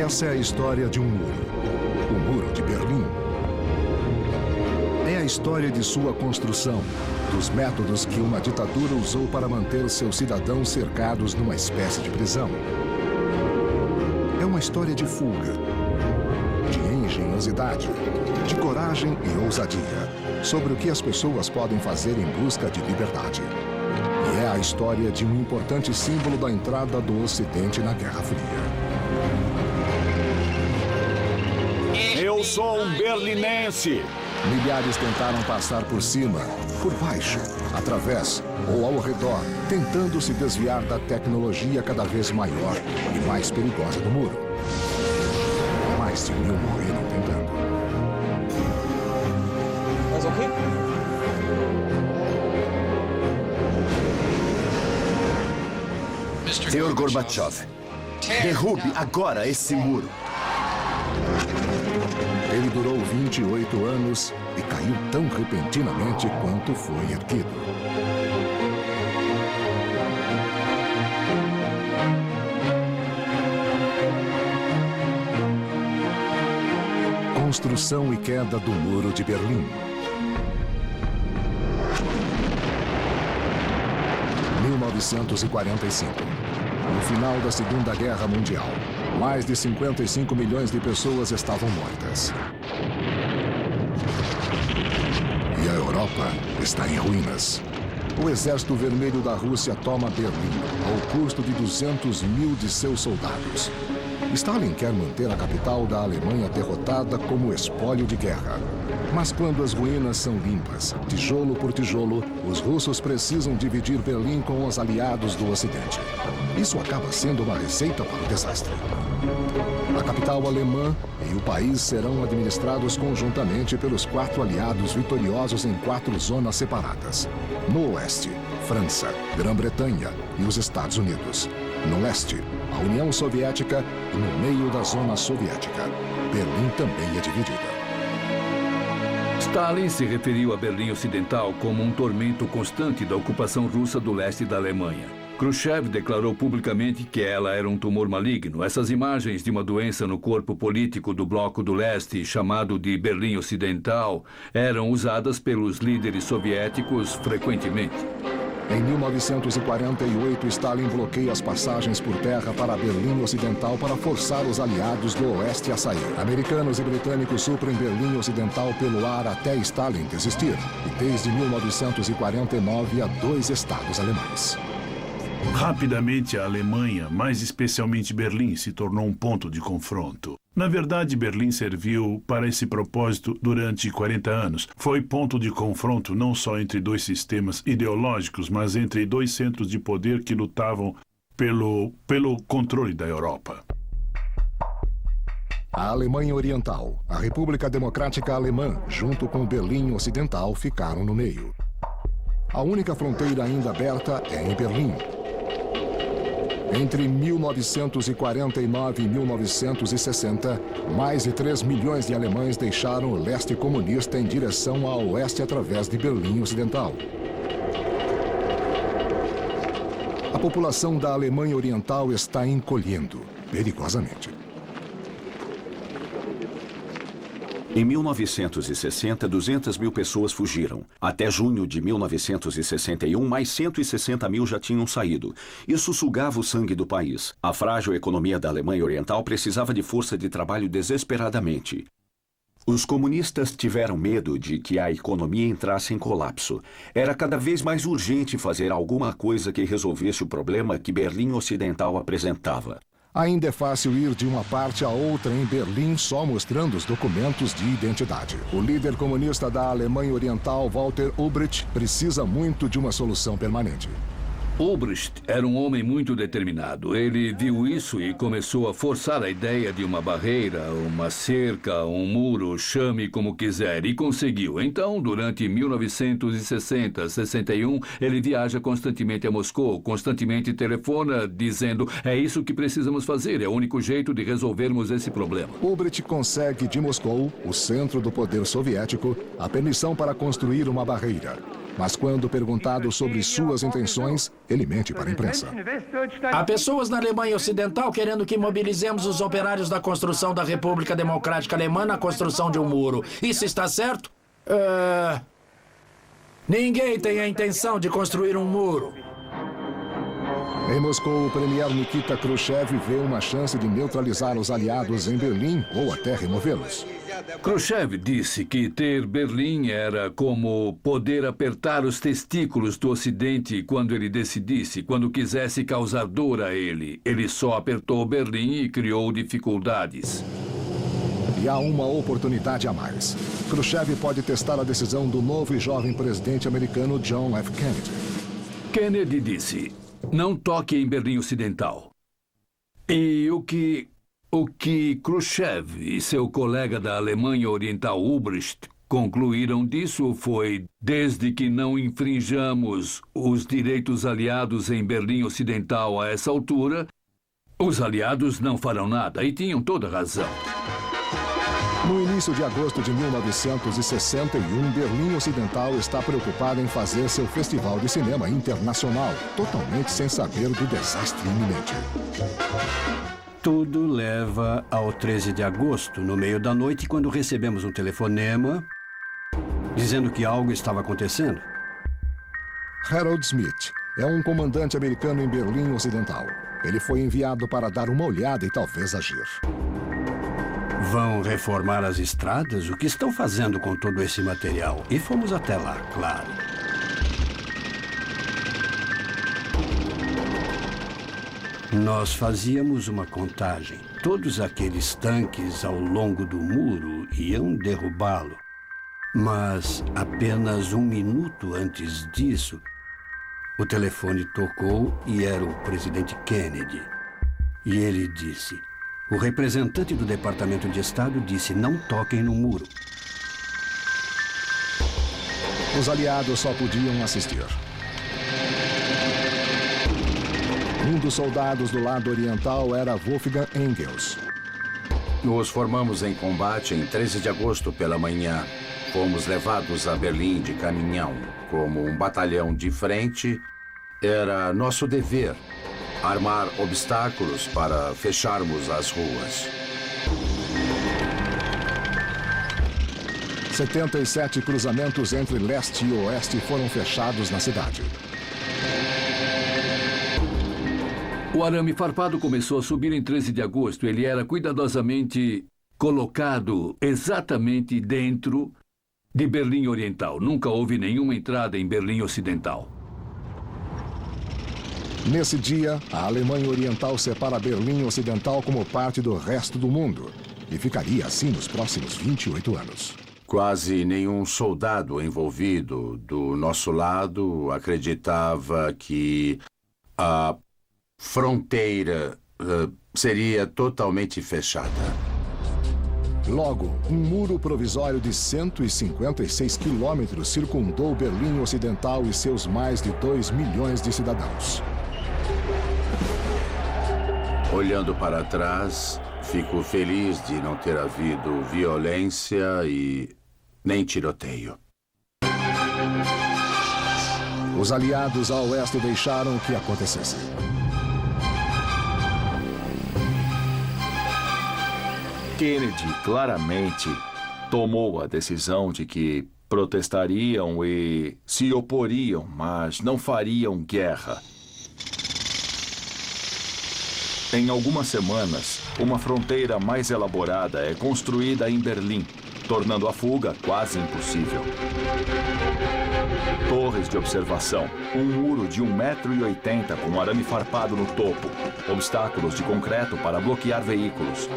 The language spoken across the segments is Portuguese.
Essa é a história de um muro. O Muro de Berlim. É a história de sua construção, dos métodos que uma ditadura usou para manter seus cidadãos cercados numa espécie de prisão. É uma história de fuga, de engenhosidade, de coragem e ousadia, sobre o que as pessoas podem fazer em busca de liberdade. E é a história de um importante símbolo da entrada do Ocidente na Guerra Fria. Eu sou um berlinense. Milhares tentaram passar por cima, por baixo, através ou ao redor, tentando se desviar da tecnologia cada vez maior e mais perigosa do muro. Mais de 1000 morreram tentando. Mas ok? Senhor Gorbachev, derrube agora esse muro. Ele durou 28 anos e caiu tão repentinamente quanto foi erguido. Construção e queda do Muro de Berlim. 1945. No final da Segunda Guerra Mundial, mais de 55 milhões de pessoas estavam mortas. E a Europa está em ruínas. O Exército Vermelho da Rússia toma Berlim, ao custo de 200 mil de seus soldados. Stalin quer manter a capital da Alemanha derrotada como espólio de guerra. Mas quando as ruínas são limpas, tijolo por tijolo, os russos precisam dividir Berlim com os aliados do Ocidente. Isso acaba sendo uma receita para o desastre. A capital alemã e o país serão administrados conjuntamente pelos 4 aliados vitoriosos em 4 zonas separadas. No oeste, França, Grã-Bretanha e os Estados Unidos. No leste, a União Soviética e no meio da zona soviética. Berlim também é dividida. Stalin se referiu a Berlim Ocidental como um tormento constante da ocupação russa do leste da Alemanha. Khrushchev declarou publicamente que ela era um tumor maligno. Essas imagens de uma doença no corpo político do Bloco do Leste, chamado de Berlim Ocidental, eram usadas pelos líderes soviéticos frequentemente. Em 1948, Stalin bloqueia as passagens por terra para Berlim Ocidental para forçar os aliados do oeste a sair. Americanos e britânicos suprem Berlim Ocidental pelo ar até Stalin desistir. E desde 1949 há 2 estados alemães. Rapidamente, a Alemanha, mais especialmente Berlim, se tornou um ponto de confronto. Na verdade, Berlim serviu para esse propósito durante 40 anos. Foi ponto de confronto não só entre 2 sistemas ideológicos, mas entre 2 centros de poder que lutavam pelo controle da Europa. A Alemanha Oriental, a República Democrática Alemã, junto com Berlim Ocidental, ficaram no meio. A única fronteira ainda aberta é em Berlim. Entre 1949 e 1960, mais de 3 milhões de alemães deixaram o leste comunista em direção ao oeste através de Berlim Ocidental. A população da Alemanha Oriental está encolhendo, perigosamente. Em 1960, 200 mil pessoas fugiram. Até junho de 1961, mais 160 mil já tinham saído. Isso sugava o sangue do país. A frágil economia da Alemanha Oriental precisava de força de trabalho desesperadamente. Os comunistas tiveram medo de que a economia entrasse em colapso. Era cada vez mais urgente fazer alguma coisa que resolvesse o problema que Berlim Ocidental apresentava. Ainda é fácil ir de uma parte a outra em Berlim só mostrando os documentos de identidade. O líder comunista da Alemanha Oriental, Walter Ulbricht, precisa muito de uma solução permanente. Ulbricht era um homem muito determinado. Ele viu isso e começou a forçar a ideia de uma barreira, uma cerca, um muro, chame como quiser, e conseguiu. Então, durante 1960, 61, ele viaja constantemente a Moscou, constantemente telefona, dizendo: é isso que precisamos fazer, é o único jeito de resolvermos esse problema. Ulbricht consegue de Moscou, o centro do poder soviético, a permissão para construir uma barreira. Mas quando perguntado sobre suas intenções, ele mente para a imprensa. Há pessoas na Alemanha Ocidental querendo que mobilizemos os operários da construção da República Democrática Alemã na construção de um muro. Isso está certo? Ninguém tem a intenção de construir um muro. Em Moscou, o premier Nikita Khrushchev vê uma chance de neutralizar os aliados em Berlim ou até removê-los. Khrushchev disse que ter Berlim era como poder apertar os testículos do Ocidente quando ele decidisse, quando quisesse causar dor a ele. Ele só apertou Berlim e criou dificuldades. E há uma oportunidade a mais. Khrushchev pode testar a decisão do novo e jovem presidente americano John F. Kennedy. Kennedy disse: não toque em Berlim Ocidental. E o que Khrushchev e seu colega da Alemanha Oriental Ulbricht concluíram disso foi: desde que não infringamos os direitos aliados em Berlim Ocidental a essa altura, os aliados não farão nada. E tinham toda razão. No início de agosto de 1961, Berlim Ocidental está preocupada em fazer seu festival de cinema internacional, totalmente sem saber do desastre iminente. Tudo leva ao 13 de agosto, no meio da noite, quando recebemos um telefonema dizendo que algo estava acontecendo. Harold Smith é um comandante americano em Berlim Ocidental. Ele foi enviado para dar uma olhada e talvez agir. Vão reformar as estradas? O que estão fazendo com todo esse material? E fomos até lá, claro. Nós fazíamos uma contagem. Todos aqueles tanques ao longo do muro iam derrubá-lo. Mas apenas um minuto antes disso, o telefone tocou e era o presidente Kennedy. E ele disse: o representante do Departamento de Estado disse: não toquem no muro. Os aliados só podiam assistir. Um dos soldados do lado oriental era Wolfgang Engels. Nos formamos em combate em 13 de agosto pela manhã. Fomos levados a Berlim de caminhão. Como um batalhão de frente, era nosso dever armar obstáculos para fecharmos as ruas. 77 cruzamentos entre leste e oeste foram fechados na cidade. O arame farpado começou a subir em 13 de agosto. Ele era cuidadosamente colocado exatamente dentro de Berlim Oriental. Nunca houve nenhuma entrada em Berlim Ocidental. Nesse dia, a Alemanha Oriental separa Berlim Ocidental como parte do resto do mundo. E ficaria assim nos próximos 28 anos. Quase nenhum soldado envolvido do nosso lado acreditava que a fronteira seria totalmente fechada. Logo, um muro provisório de 156 quilômetros circundou Berlim Ocidental e seus mais de 2 milhões de cidadãos. Olhando para trás, fico feliz de não ter havido violência e nem tiroteio. Os aliados a oeste deixaram que acontecesse. Kennedy claramente tomou a decisão de que protestariam e se oporiam, mas não fariam guerra. Em algumas semanas, uma fronteira mais elaborada é construída em Berlim, tornando a fuga quase impossível. Torres de observação, um muro de 1,80 m com arame farpado no topo, obstáculos de concreto para bloquear veículos.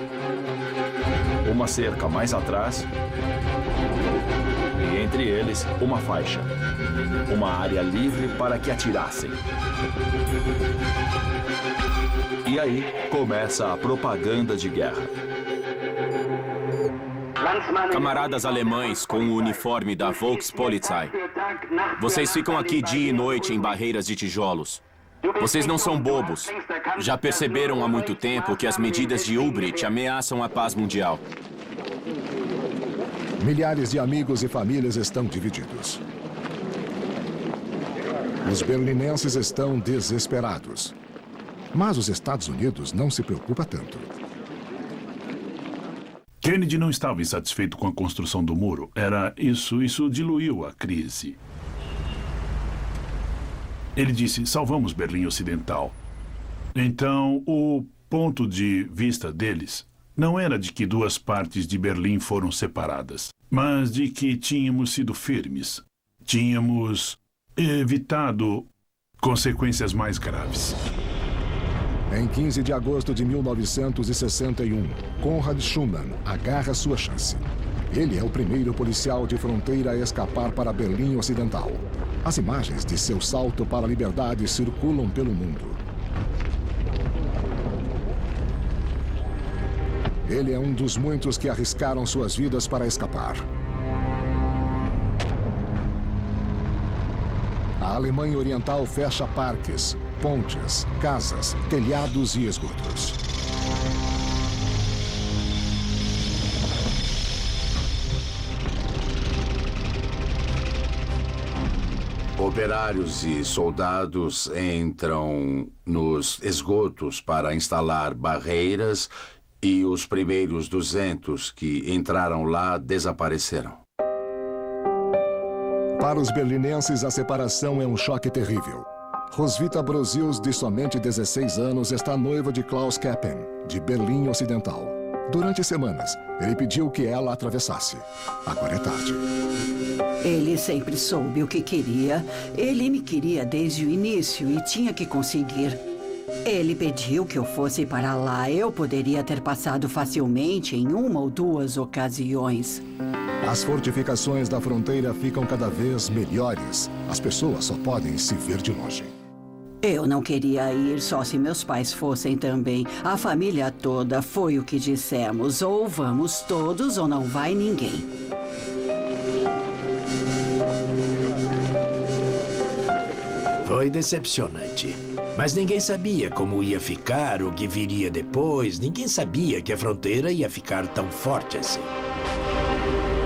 Uma cerca mais atrás e entre eles uma faixa. Uma área livre para que atirassem. E aí começa a propaganda de guerra. Camaradas alemães com o uniforme da Volkspolizei. Vocês ficam aqui dia e noite em barreiras de tijolos. Vocês não são bobos. Já perceberam há muito tempo que as medidas de Ulbricht ameaçam a paz mundial. Milhares de amigos e famílias estão divididos. Os berlinenses estão desesperados. Mas os Estados Unidos não se preocupa tanto. Kennedy não estava insatisfeito com a construção do muro. Isso diluiu a crise. Ele disse, salvamos Berlim Ocidental. Então, o ponto de vista deles não era de que duas partes de Berlim foram separadas, mas de que tínhamos sido firmes. Tínhamos evitado consequências mais graves. Em 15 de agosto de 1961, Konrad Schumann agarra sua chance. Ele é o primeiro policial de fronteira a escapar para Berlim Ocidental. As imagens de seu salto para a liberdade circulam pelo mundo. Ele é um dos muitos que arriscaram suas vidas para escapar. A Alemanha Oriental fecha parques, pontes, casas, telhados e esgotos. Operários e soldados entram nos esgotos para instalar barreiras e os primeiros 200 que entraram lá desapareceram. Para os berlinenses, a separação é um choque terrível. Roswitha Brosius, de somente 16 anos, está noiva de Klaus Keppen, de Berlim Ocidental. Durante semanas, ele pediu que ela atravessasse. Agora é tarde. Ele sempre soube o que queria. Ele me queria desde o início e tinha que conseguir. Ele pediu que eu fosse para lá. Eu poderia ter passado facilmente em uma ou duas ocasiões. As fortificações da fronteira ficam cada vez melhores. As pessoas só podem se ver de longe. Eu não queria ir só se meus pais fossem também. A família toda foi o que dissemos. Ou vamos todos ou não vai ninguém. Foi decepcionante. Mas ninguém sabia como ia ficar, o que viria depois. Ninguém sabia que a fronteira ia ficar tão forte assim.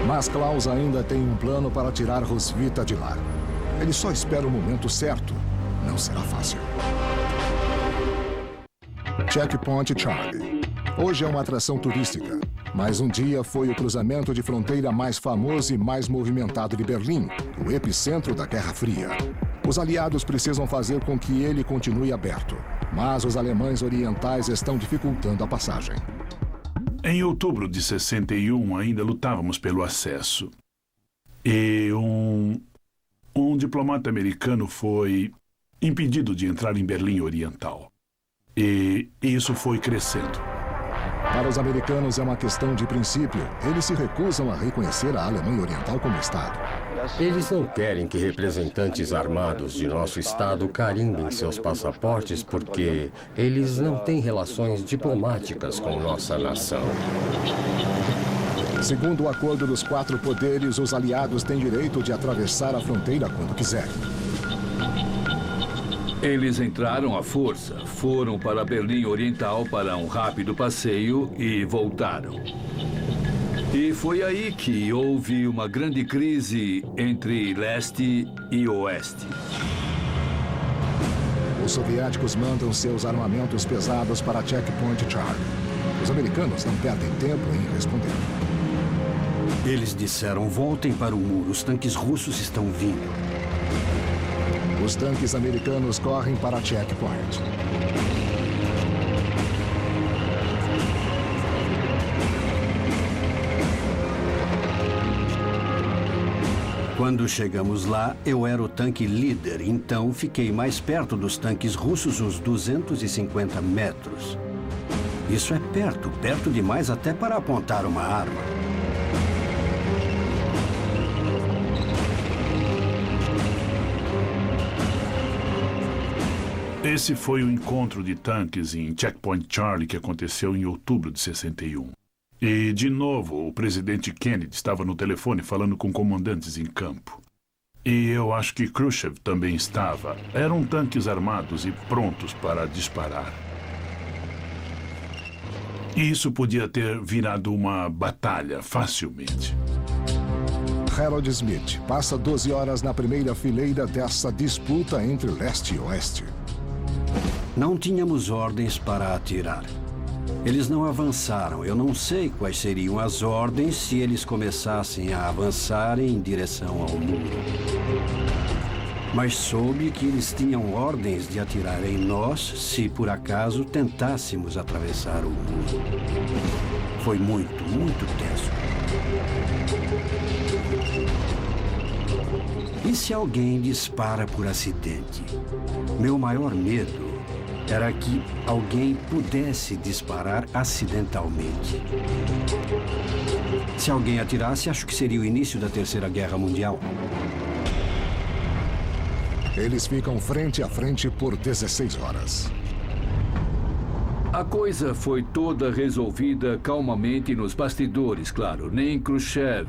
Mas Klaus ainda tem um plano para tirar Roswitha de lá. Ele só espera o momento certo. Não será fácil. Checkpoint Charlie. Hoje é uma atração turística. Mas um dia foi o cruzamento de fronteira mais famoso e mais movimentado de Berlim, o epicentro da Guerra Fria. Os aliados precisam fazer com que ele continue aberto. Mas os alemães orientais estão dificultando a passagem. Em outubro de 61, ainda lutávamos pelo acesso. E um diplomata americano foi impedido de entrar em Berlim Oriental. E isso foi crescendo. Para os americanos é uma questão de princípio. Eles se recusam a reconhecer a Alemanha Oriental como Estado. Eles não querem que representantes armados de nosso Estado carimbem seus passaportes porque eles não têm relações diplomáticas com nossa nação. Segundo o acordo dos 4 poderes, os aliados têm direito de atravessar a fronteira quando quiserem. Eles entraram à força, foram para Berlim Oriental para um rápido passeio e voltaram. E foi aí que houve uma grande crise entre leste e oeste. Os soviéticos mandam seus armamentos pesados para Checkpoint Charlie. Os americanos não perdem tempo em responder. Eles disseram, voltem para o muro, os tanques russos estão vindo. Os tanques americanos correm para Checkpoint. Quando chegamos lá, eu era o tanque líder, então fiquei mais perto dos tanques russos uns 250 metros. Isso é perto demais até para apontar uma arma. Esse foi o encontro de tanques em Checkpoint Charlie que aconteceu em outubro de 61. E, de novo, o presidente Kennedy estava no telefone falando com comandantes em campo. E eu acho que Khrushchev também estava. Eram tanques armados e prontos para disparar. E isso podia ter virado uma batalha facilmente. Harold Smith passa 12 horas na primeira fileira dessa disputa entre leste e oeste. Não tínhamos ordens para atirar. Eles não avançaram. Eu não sei quais seriam as ordens se eles começassem a avançar em direção ao muro. Mas soube que eles tinham ordens de atirar em nós se por acaso tentássemos atravessar o muro. Foi muito, muito tenso. E se alguém dispara por acidente? Meu maior medo era que alguém pudesse disparar acidentalmente. Se alguém atirasse, acho que seria o início da Terceira Guerra Mundial. Eles ficam frente a frente por 16 horas. A coisa foi toda resolvida calmamente nos bastidores, claro. Nem Khrushchev,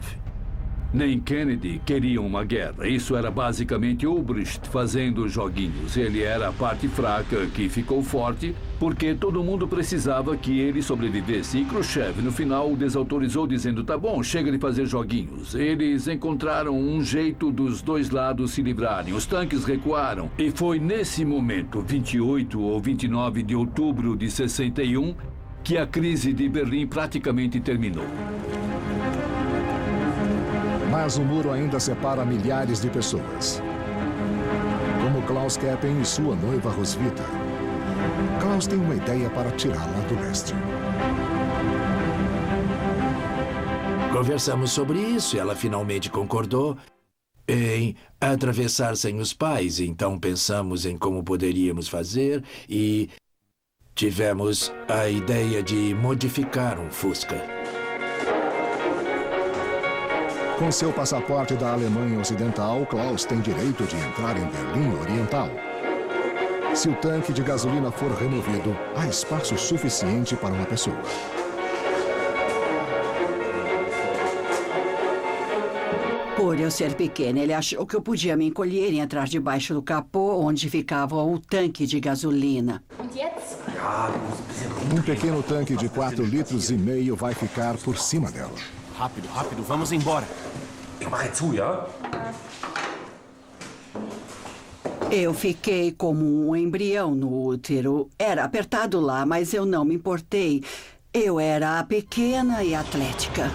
nem Kennedy queriam uma guerra. Isso era basicamente Ulbricht fazendo joguinhos. Ele era a parte fraca que ficou forte porque todo mundo precisava que ele sobrevivesse. E Khrushchev, no final, o desautorizou dizendo, tá bom, chega de fazer joguinhos. Eles encontraram um jeito dos dois lados se livrarem. Os tanques recuaram. E foi nesse momento, 28 ou 29 de outubro de 61, que a crise de Berlim praticamente terminou. Mas o muro ainda separa milhares de pessoas. Como Klaus Keppen e sua noiva Roswitha. Klaus tem uma ideia para tirá-la do leste. Conversamos sobre isso e ela finalmente concordou em atravessar sem os pais. Então pensamos em como poderíamos fazer e tivemos a ideia de modificar um Fusca. Com seu passaporte da Alemanha Ocidental, Klaus tem direito de entrar em Berlim Oriental. Se o tanque de gasolina for removido, há espaço suficiente para uma pessoa. Por eu ser pequena, ele achou que eu podia me encolher e entrar debaixo do capô, onde ficava o tanque de gasolina. Um pequeno tanque de 4,5 litros vai ficar por cima dela. Rápido, rápido, vamos embora. Eu fiquei como um embrião no útero. Era apertado lá, mas eu não me importei. Eu era pequena e atlética.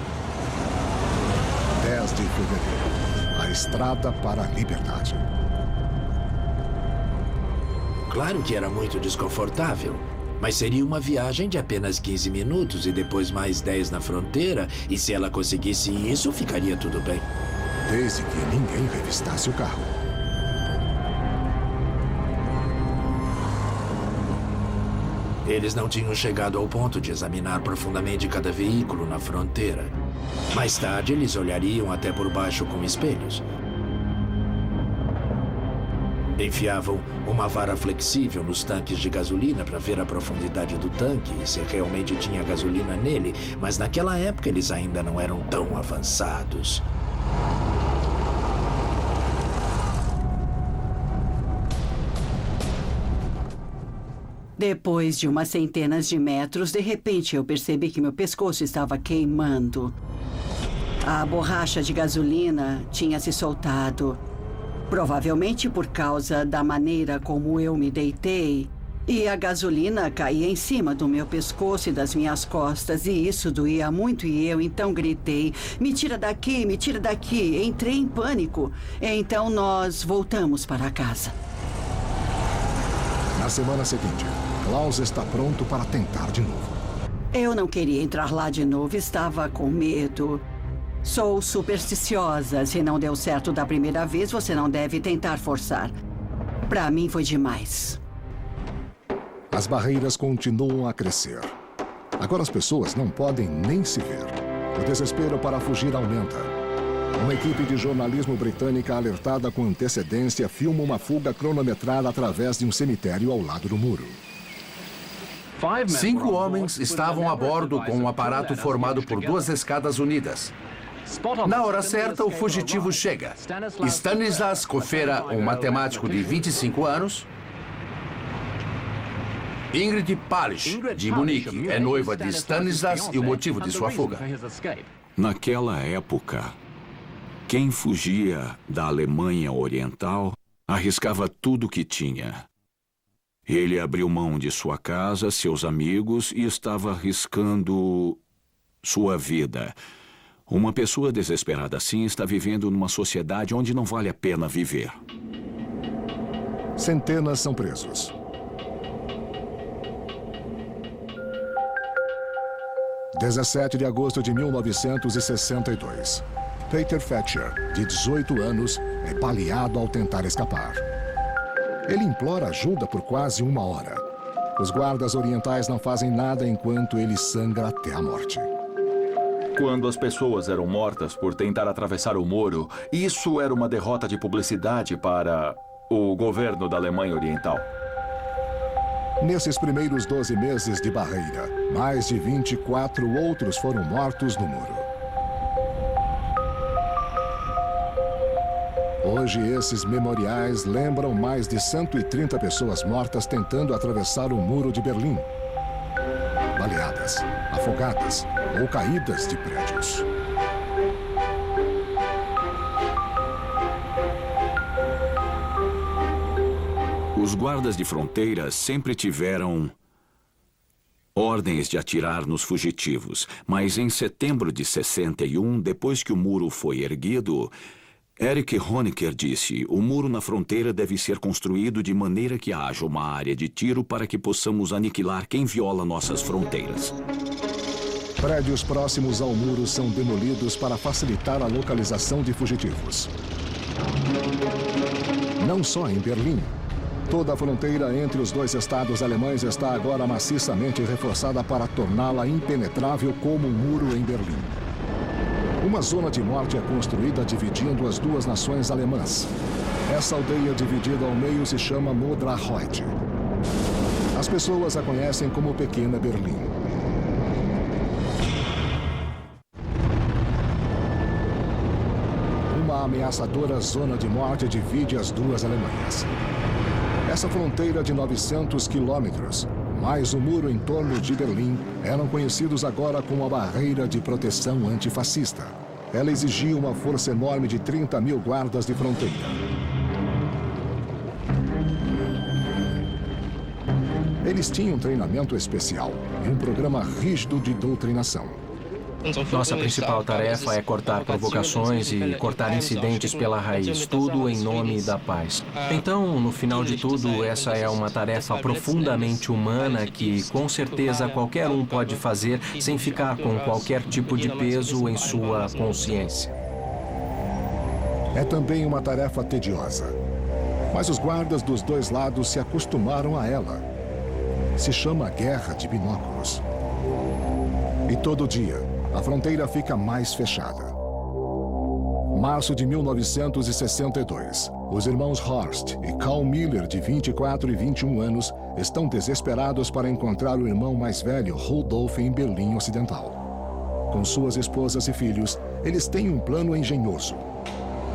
10 de fevereiro. A estrada para a liberdade. Claro que era muito desconfortável. Mas seria uma viagem de apenas 15 minutos e depois mais 10 na fronteira. E se ela conseguisse isso, ficaria tudo bem. Desde que ninguém revistasse o carro. Eles não tinham chegado ao ponto de examinar profundamente cada veículo na fronteira. Mais tarde, eles olhariam até por baixo com espelhos. Enfiavam uma vara flexível nos tanques de gasolina para ver a profundidade do tanque e se realmente tinha gasolina nele, mas naquela época eles ainda não eram tão avançados. Depois de umas centenas de metros, de repente eu percebi que meu pescoço estava queimando. A borracha de gasolina tinha se soltado. Provavelmente por causa da maneira como eu me deitei. E a gasolina caía em cima do meu pescoço e das minhas costas. E isso doía muito e eu então gritei, me tira daqui, me tira daqui. Entrei em pânico. Então nós voltamos para casa. Na semana seguinte, Klaus está pronto para tentar de novo. Eu não queria entrar lá de novo, estava com medo. Sou supersticiosa. Se não deu certo da primeira vez, você não deve tentar forçar. Para mim foi demais. As barreiras continuam a crescer. Agora as pessoas não podem nem se ver. O desespero para fugir aumenta. Uma equipe de jornalismo britânica alertada com antecedência filma uma fuga cronometrada através de um cemitério ao lado do muro. 5 homens estavam a bordo com um aparato formado por 2 escadas unidas. Na hora certa, o fugitivo chega. Stanislas Kofera, um matemático de 25 anos. Ingrid Palisch, de Munique, é noiva de Stanislas e o motivo de sua fuga. Naquela época, Quem fugia da Alemanha Oriental arriscava tudo o que tinha. Ele abriu mão de sua casa, seus amigos e estava arriscando sua vida. Uma pessoa desesperada assim está vivendo numa sociedade onde não vale a pena viver. Centenas são presos. – 17 de agosto de 1962. Peter Thatcher, de 18 anos, é baleado ao tentar escapar. Ele implora ajuda por quase 1 hora. Os guardas orientais não fazem nada enquanto ele sangra até a morte. Quando as pessoas eram mortas por tentar atravessar o muro, isso era uma derrota de publicidade para o governo da Alemanha Oriental. Nesses primeiros 12 meses de barreira, mais de 24 outros foram mortos no muro. Hoje, esses memoriais lembram mais de 130 pessoas mortas tentando atravessar o muro de Berlim. Baleadas, afogadas ou caídas de prédios. Os guardas de fronteira sempre tiveram ordens de atirar nos fugitivos, mas em setembro de 61, depois que o muro foi erguido, Erich Honecker disse: o muro na fronteira deve ser construído de maneira que haja uma área de tiro para que possamos aniquilar quem viola nossas fronteiras. Prédios próximos ao muro são demolidos para facilitar a localização de fugitivos. Não só em Berlim. Toda a fronteira entre os dois estados alemães está agora maciçamente reforçada para torná-la impenetrável como um muro em Berlim. Uma zona de morte é construída dividindo as duas nações alemãs. Essa aldeia dividida ao meio se chama Modrahut. As pessoas a conhecem como Pequena Berlim. Uma ameaçadora zona de morte divide as duas Alemanhas. Essa fronteira de 900 quilômetros, mais o muro em torno de Berlim, eram conhecidos agora como a Barreira de Proteção Antifascista. Ela exigia uma força enorme de 30 mil guardas de fronteira. Eles tinham um treinamento especial e um programa rígido de doutrinação. Nossa principal tarefa é cortar provocações e cortar incidentes pela raiz, tudo em nome da paz. Então, no final de tudo, essa é uma tarefa profundamente humana que, com certeza, qualquer um pode fazer sem ficar com qualquer tipo de peso em sua consciência. É também uma tarefa tediosa, mas os guardas dos dois lados se acostumaram a ela. Se chama Guerra de Binóculos. E todo dia, a fronteira fica mais fechada. Março de 1962. Os irmãos Horst e Karl Miller, de 24 e 21 anos, estão desesperados para encontrar o irmão mais velho, Rudolf, em Berlim Ocidental. Com suas esposas e filhos, eles têm um plano engenhoso.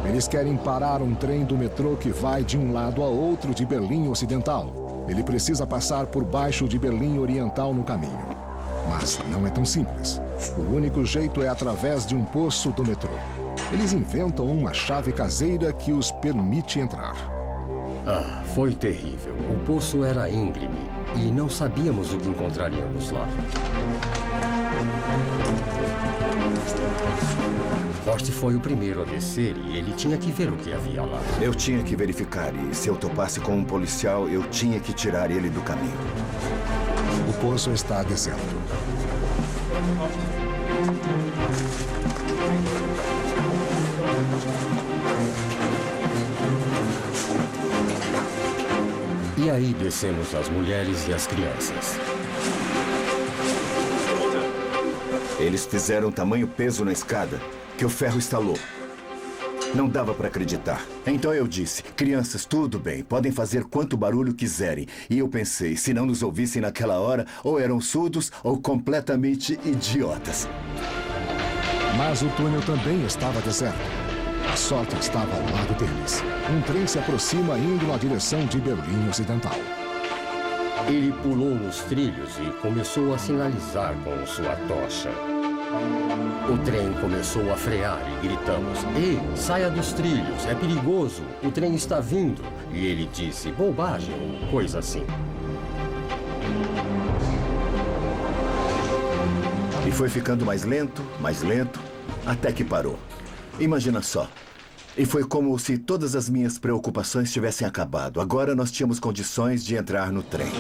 Eles querem parar um trem do metrô que vai de um lado a outro de Berlim Ocidental. Ele precisa passar por baixo de Berlim Oriental no caminho. Mas não é tão simples. O único jeito é através de um poço do metrô. Eles inventam uma chave caseira que os permite entrar. Ah, foi terrível. O poço era íngreme e não sabíamos o que encontraríamos lá. Horst foi o primeiro a descer e ele tinha que ver o que havia lá. Eu tinha que verificar e se eu topasse com um policial, eu tinha que tirar ele do caminho. O poço está deserto. E aí descemos as mulheres e as crianças. Eles fizeram tamanho peso na escada que o ferro estalou. Não dava para acreditar. Então eu disse: crianças, tudo bem, podem fazer quanto barulho quiserem. E eu pensei, se não nos ouvissem naquela hora, ou eram surdos ou completamente idiotas. Mas o túnel também estava deserto. A sorte estava ao lado deles. Um trem se aproxima indo na direção de Berlim Ocidental. Ele pulou nos trilhos e começou a sinalizar com sua tocha. O trem começou a frear e gritamos: "Ei, saia dos trilhos, é perigoso, o trem está vindo." E ele disse: "Bobagem," coisa assim. E foi ficando mais lento, até que parou. Imagina só. E foi como se todas as minhas preocupações tivessem acabado. Agora nós tínhamos condições de entrar no trem.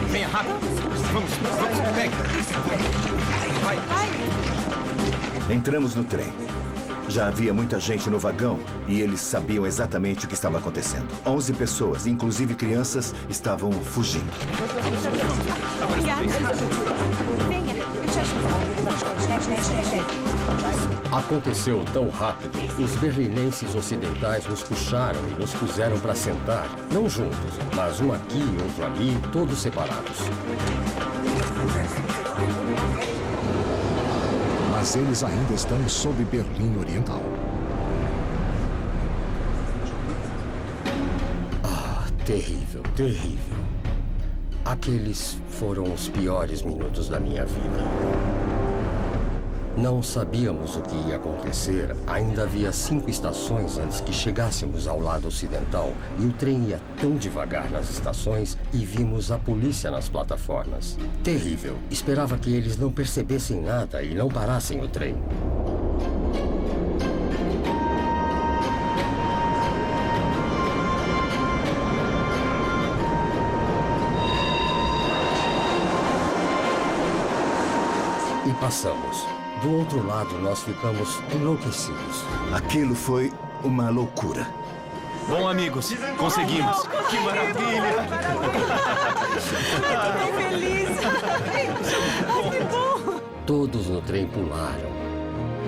Venha rápido. Vamos, pega. Vai. Entramos no trem. Já havia muita gente no vagão e eles sabiam exatamente o que estava acontecendo. 11 pessoas, inclusive crianças, estavam fugindo. Obrigada. Venha, eu te ajudo. Aconteceu tão rápido, os berlinenses ocidentais nos puxaram e nos puseram para sentar. Não juntos, mas um aqui e outro ali, todos separados. Mas eles ainda estão sob Berlim Oriental. Ah, terrível, terrível. Aqueles foram os piores minutos da minha vida. Não sabíamos o que ia acontecer. Ainda havia 5 estações antes que chegássemos ao lado ocidental. E o trem ia tão devagar nas estações e vimos a polícia nas plataformas. Terrível. Esperava que eles não percebessem nada e não parassem o trem. E passamos. Do outro lado, nós ficamos enlouquecidos. Aquilo foi uma loucura. Bom, amigos, conseguimos. Que maravilha! Estou feliz. Que bom! Todos no trem pularam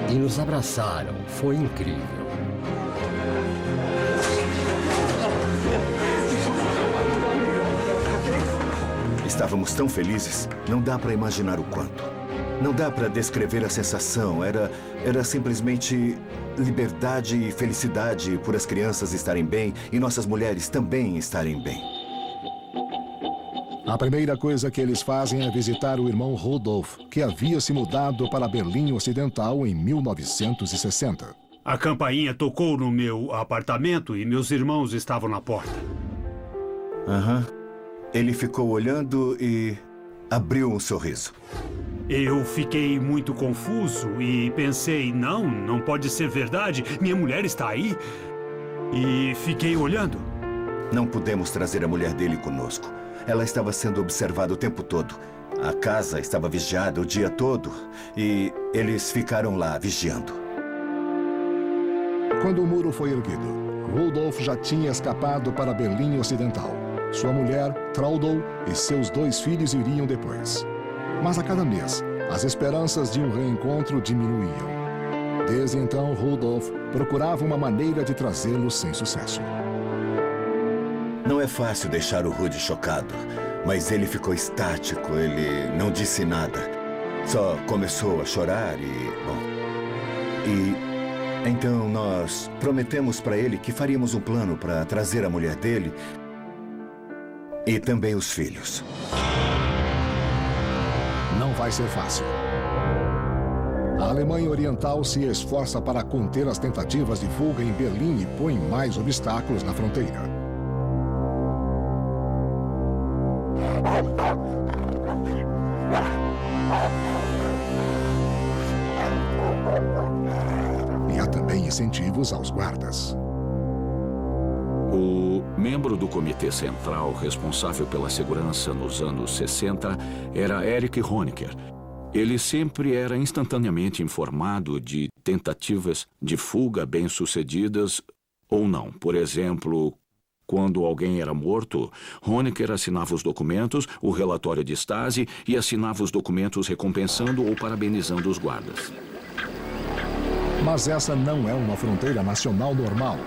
e nos abraçaram. Foi incrível. Estávamos tão felizes, não dá para imaginar o quanto. Não dá para descrever a sensação. Era simplesmente liberdade e felicidade por as crianças estarem bem e nossas mulheres também estarem bem. A primeira coisa que eles fazem é visitar o irmão Rudolf, que havia se mudado para Berlim Ocidental em 1960. A campainha tocou no meu apartamento e meus irmãos estavam na porta. Ele ficou olhando e abriu um sorriso. Eu fiquei muito confuso e pensei, não pode ser verdade, minha mulher está aí. E fiquei olhando. Não pudemos trazer a mulher dele conosco. Ela estava sendo observada o tempo todo. A casa estava vigiada o dia todo e eles ficaram lá vigiando. Quando o muro foi erguido, Rudolf já tinha escapado para Berlim Ocidental. Sua mulher, Traudl, e seus 2 filhos iriam depois. Mas a cada mês, as esperanças de um reencontro diminuíam. Desde então, Rudolf procurava uma maneira de trazê-lo sem sucesso. Não é fácil deixar o Rudy chocado, mas ele ficou estático, ele não disse nada. Só começou a chorar e então nós prometemos para ele que faríamos um plano para trazer a mulher dele e também os filhos. Não vai ser fácil. A Alemanha Oriental se esforça para conter as tentativas de fuga em Berlim e põe mais obstáculos na fronteira. E há também incentivos aos guardas. O membro do Comitê Central responsável pela segurança nos anos 60 era Erich Honecker. Ele sempre era instantaneamente informado de tentativas de fuga bem-sucedidas ou não. Por exemplo, quando alguém era morto, Honecker assinava os documentos, o relatório de Stasi e assinava os documentos recompensando ou parabenizando os guardas. Mas essa não é uma fronteira nacional normal.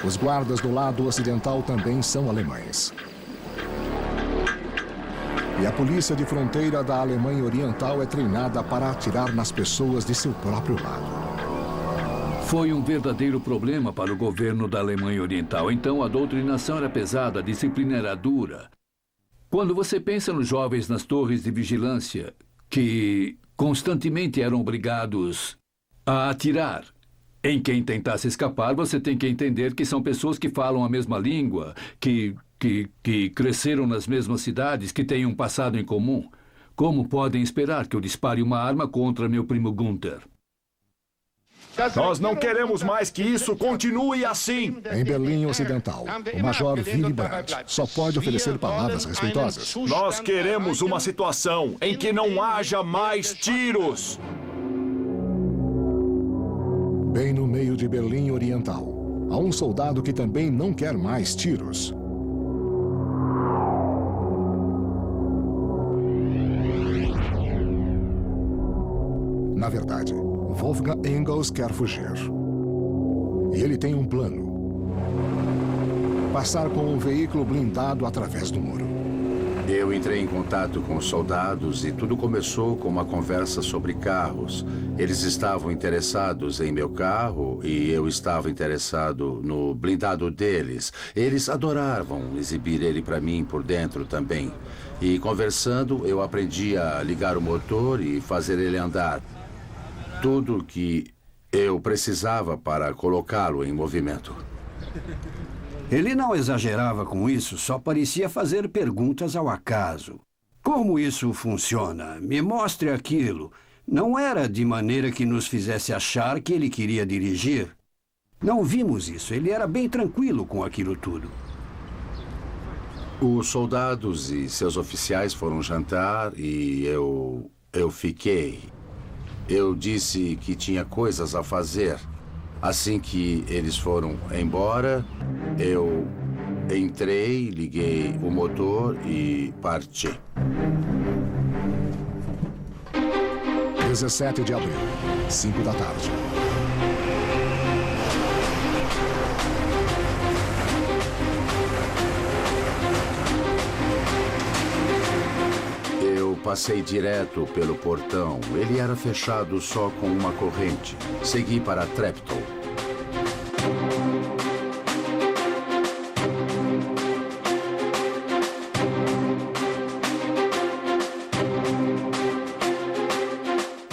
Os guardas do lado ocidental também são alemães. E a polícia de fronteira da Alemanha Oriental é treinada para atirar nas pessoas de seu próprio lado. Foi um verdadeiro problema para o governo da Alemanha Oriental. Então, a doutrinação era pesada, a disciplina era dura. Quando você pensa nos jovens nas torres de vigilância, que constantemente eram obrigados a atirar em quem tentasse escapar, você tem que entender que são pessoas que falam a mesma língua, que cresceram nas mesmas cidades, que têm um passado em comum. Como podem esperar que eu dispare uma arma contra meu primo Gunther? Nós não queremos mais que isso continue assim. Em Berlim Ocidental, o Major Willy Brandt só pode oferecer palavras respeitosas. Nós queremos uma situação em que não haja mais tiros. Bem no meio de Berlim Oriental, há um soldado que também não quer mais tiros. Na verdade, Wolfgang Engels quer fugir. E ele tem um plano: passar com um veículo blindado através do muro. Eu entrei em contato com os soldados e tudo começou com uma conversa sobre carros. Eles estavam interessados em meu carro e eu estava interessado no blindado deles. Eles adoravam exibir ele para mim por dentro também. E conversando, eu aprendi a ligar o motor e fazer ele andar. Tudo que eu precisava para colocá-lo em movimento. Ele não exagerava com isso, só parecia fazer perguntas ao acaso. Como isso funciona? Me mostre aquilo. Não era de maneira que nos fizesse achar que ele queria dirigir. Não vimos isso. Ele era bem tranquilo com aquilo tudo. Os soldados e seus oficiais foram jantar e eu fiquei. Eu disse que tinha coisas a fazer. Assim que eles foram embora, eu entrei, liguei o motor e parti. 17 de abril, 5 da tarde. Eu passei direto pelo portão. Ele era fechado só com uma corrente. Segui para Treptow.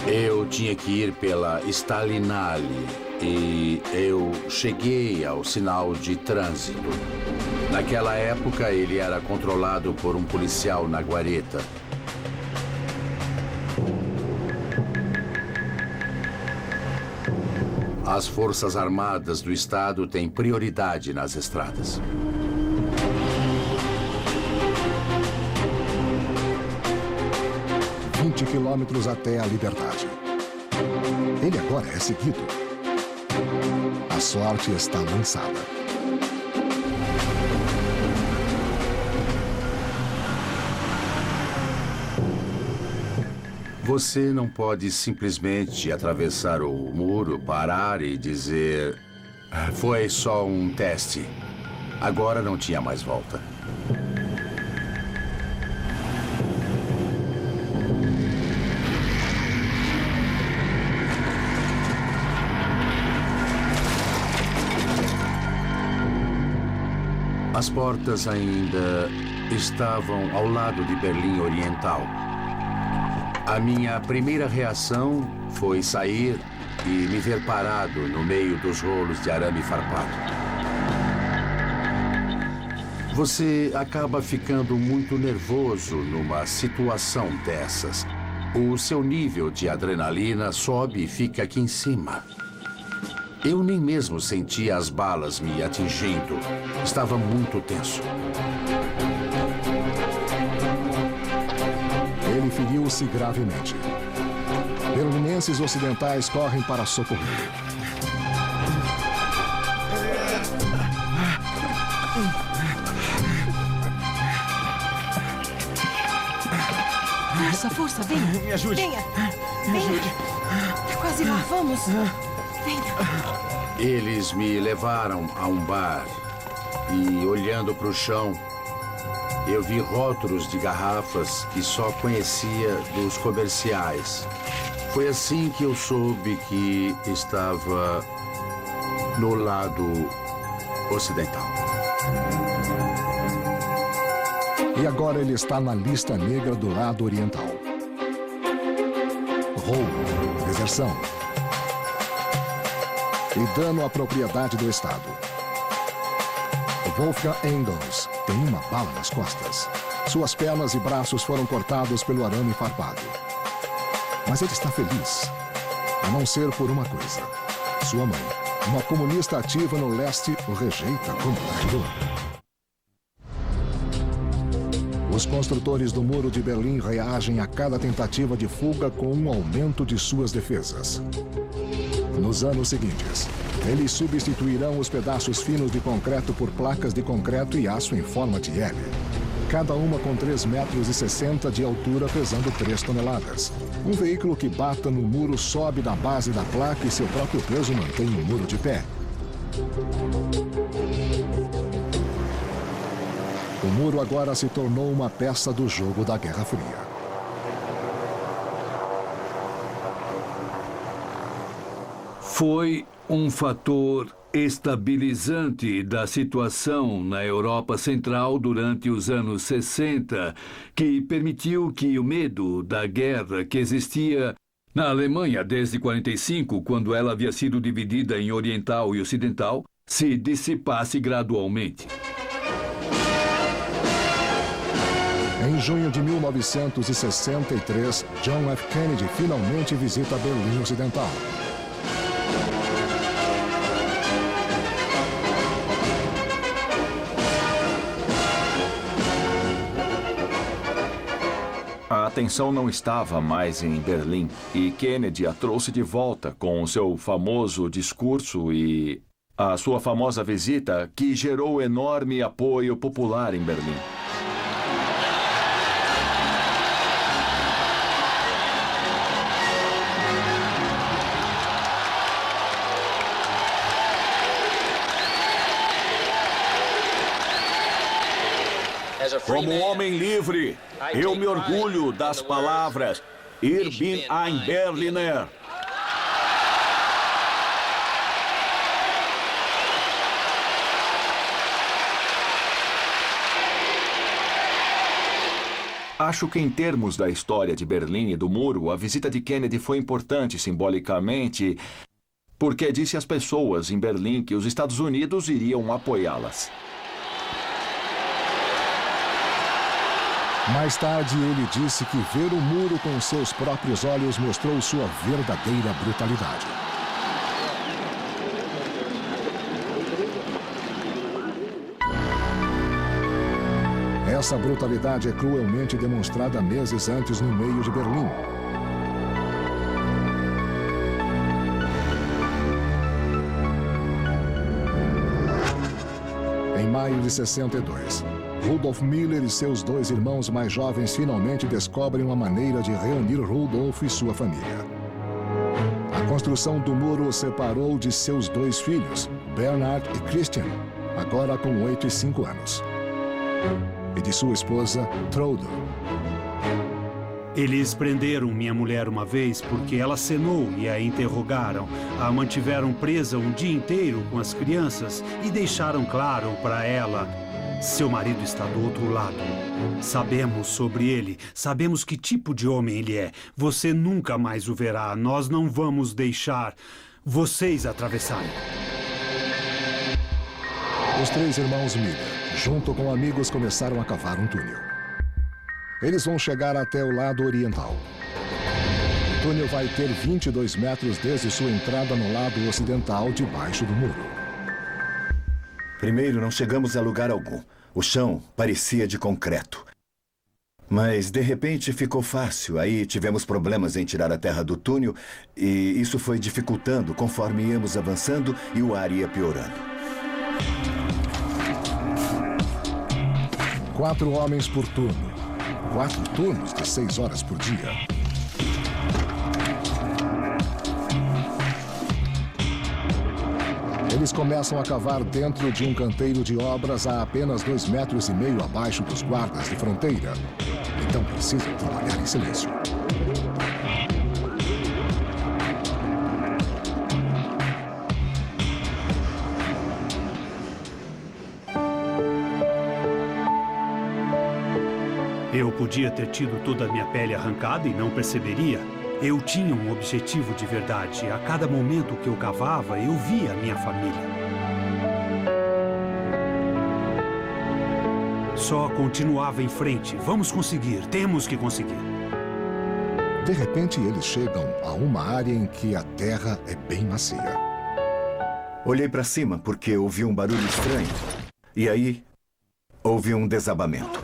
Eu tinha que ir pela Stalinale e eu cheguei ao sinal de trânsito. Naquela época, ele era controlado por um policial na guarita. As Forças Armadas do Estado têm prioridade nas estradas. Quilômetros até a liberdade. Ele agora é seguido. A sorte está lançada. Você não pode simplesmente atravessar o muro, parar e dizer: foi só um teste. Agora não tinha mais volta. As portas ainda estavam ao lado de Berlim Oriental. A minha primeira reação foi sair e me ver parado no meio dos rolos de arame farpado. Você acaba ficando muito nervoso numa situação dessas. O seu nível de adrenalina sobe e fica aqui em cima. Eu nem mesmo sentia as balas me atingindo. Estava muito tenso. Ele feriu-se gravemente. Berlinenses ocidentais correm para socorrer. Força, venha. Me ajude. Venha. Me ajude. Tá quase lá, vamos. Venha. Eles me levaram a um bar e, olhando para o chão, eu vi rótulos de garrafas que só conhecia dos comerciais. Foi assim que eu soube que estava no lado ocidental. E agora ele está na lista negra do lado oriental. Roubo, deserção e dano à propriedade do Estado. Wolfgang Engels tem uma bala nas costas. Suas pernas e braços foram cortados pelo arame farpado. Mas ele está feliz, a não ser por uma coisa. Sua mãe, uma comunista ativa no leste, o rejeita como traidor. Os construtores do Muro de Berlim reagem a cada tentativa de fuga com um aumento de suas defesas. Nos anos seguintes, eles substituirão os pedaços finos de concreto por placas de concreto e aço em forma de L. Cada uma com 3,60 metros de altura, pesando 3 toneladas. Um veículo que bata no muro sobe da base da placa e seu próprio peso mantém o muro de pé. O muro agora se tornou uma peça do jogo da Guerra Fria. Foi um fator estabilizante da situação na Europa Central durante os anos 60, que permitiu que o medo da guerra que existia na Alemanha desde 45, quando ela havia sido dividida em oriental e ocidental, se dissipasse gradualmente. Em junho de 1963, John F. Kennedy finalmente visita Berlim Ocidental. A atenção não estava mais em Berlim e Kennedy a trouxe de volta com o seu famoso discurso e a sua famosa visita que gerou enorme apoio popular em Berlim. Como homem livre, eu me orgulho das palavras Ich bin ein Berliner. Acho que em termos da história de Berlim e do Muro, a visita de Kennedy foi importante simbolicamente, porque disse às pessoas em Berlim que os Estados Unidos iriam apoiá-las. Mais tarde, ele disse que ver o muro com seus próprios olhos mostrou sua verdadeira brutalidade. Essa brutalidade é cruelmente demonstrada meses antes no meio de Berlim. Em maio de 62, Rudolf Miller e seus 2 irmãos mais jovens finalmente descobrem uma maneira de reunir Rudolf e sua família. A construção do muro os separou de seus 2 filhos, Bernhard e Christian, agora com 8 e 5 anos, e de sua esposa, Trude. Eles prenderam minha mulher uma vez porque ela acenou e a interrogaram. A mantiveram presa um dia inteiro com as crianças e deixaram claro para ela: seu marido está do outro lado. Sabemos sobre ele, sabemos que tipo de homem ele é. Você nunca mais o verá. Nós não vamos deixar vocês atravessarem. Os 3 irmãos Miller, junto com amigos, começaram a cavar um túnel. Eles vão chegar até o lado oriental. O túnel vai ter 22 metros desde sua entrada no lado ocidental, debaixo do muro. Primeiro, não chegamos a lugar algum. O chão parecia de concreto. Mas, de repente, ficou fácil. Aí tivemos problemas em tirar a terra do túnel e isso foi dificultando conforme íamos avançando e o ar ia piorando. 4 homens por turno. 4 turnos de 6 horas por dia. Eles começam a cavar dentro de um canteiro de obras a apenas 2,5 metros abaixo dos guardas de fronteira. Então precisam trabalhar em silêncio. Eu podia ter tido toda a minha pele arrancada e não perceberia. Eu tinha um objetivo de verdade. A cada momento que eu cavava, eu via a minha família. Só continuava em frente. Vamos conseguir, temos que conseguir. De repente, eles chegam a uma área em que a terra é bem macia. Olhei para cima porque ouvi um barulho estranho. E aí, houve um desabamento.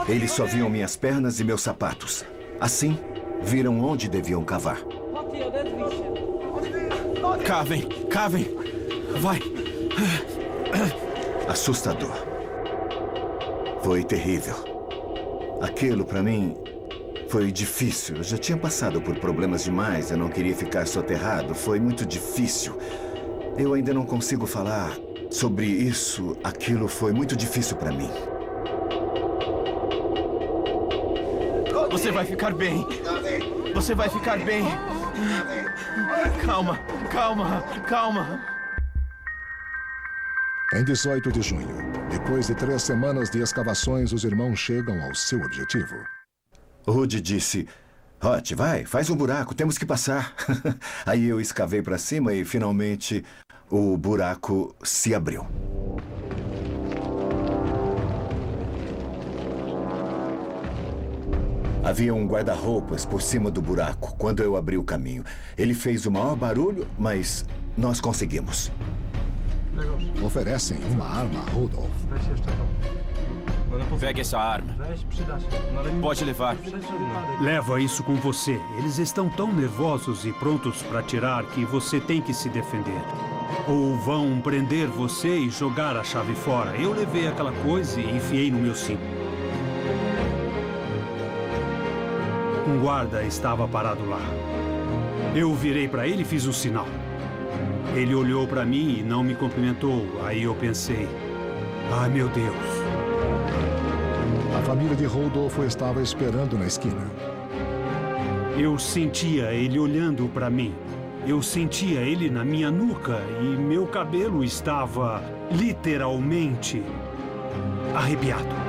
Eles só viam minhas pernas e meus sapatos. Assim, viram onde deviam cavar. Cavem, cavem. Vai. Assustador. Foi terrível. Aquilo, para mim, foi difícil. Eu já tinha passado por problemas demais. Eu não queria ficar soterrado. Foi muito difícil. Eu ainda não consigo falar sobre isso. Aquilo foi muito difícil para mim. Você vai ficar bem. Você vai ficar bem. Calma, calma, calma. Em 18 de junho, depois de 3 semanas de escavações, os irmãos chegam ao seu objetivo. Rudy disse, Hot, vai, faz um buraco, temos que passar. Aí eu escavei para cima e, finalmente, o buraco se abriu. Havia um guarda-roupas por cima do buraco quando eu abri o caminho. Ele fez o maior barulho, mas nós conseguimos. Oferecem uma arma a Rudolf. Pegue essa arma. Pode levar. Leva isso com você. Eles estão tão nervosos e prontos para atirar que você tem que se defender. Ou vão prender você e jogar a chave fora. Eu levei aquela coisa e enfiei no meu cinto. Um guarda estava parado lá. Eu virei para ele e fiz um sinal. Ele olhou para mim e não me cumprimentou. Aí eu pensei, ai meu Deus. A família de Rodolfo estava esperando na esquina. Eu sentia ele olhando para mim. Eu sentia ele na minha nuca e meu cabelo estava literalmente arrepiado.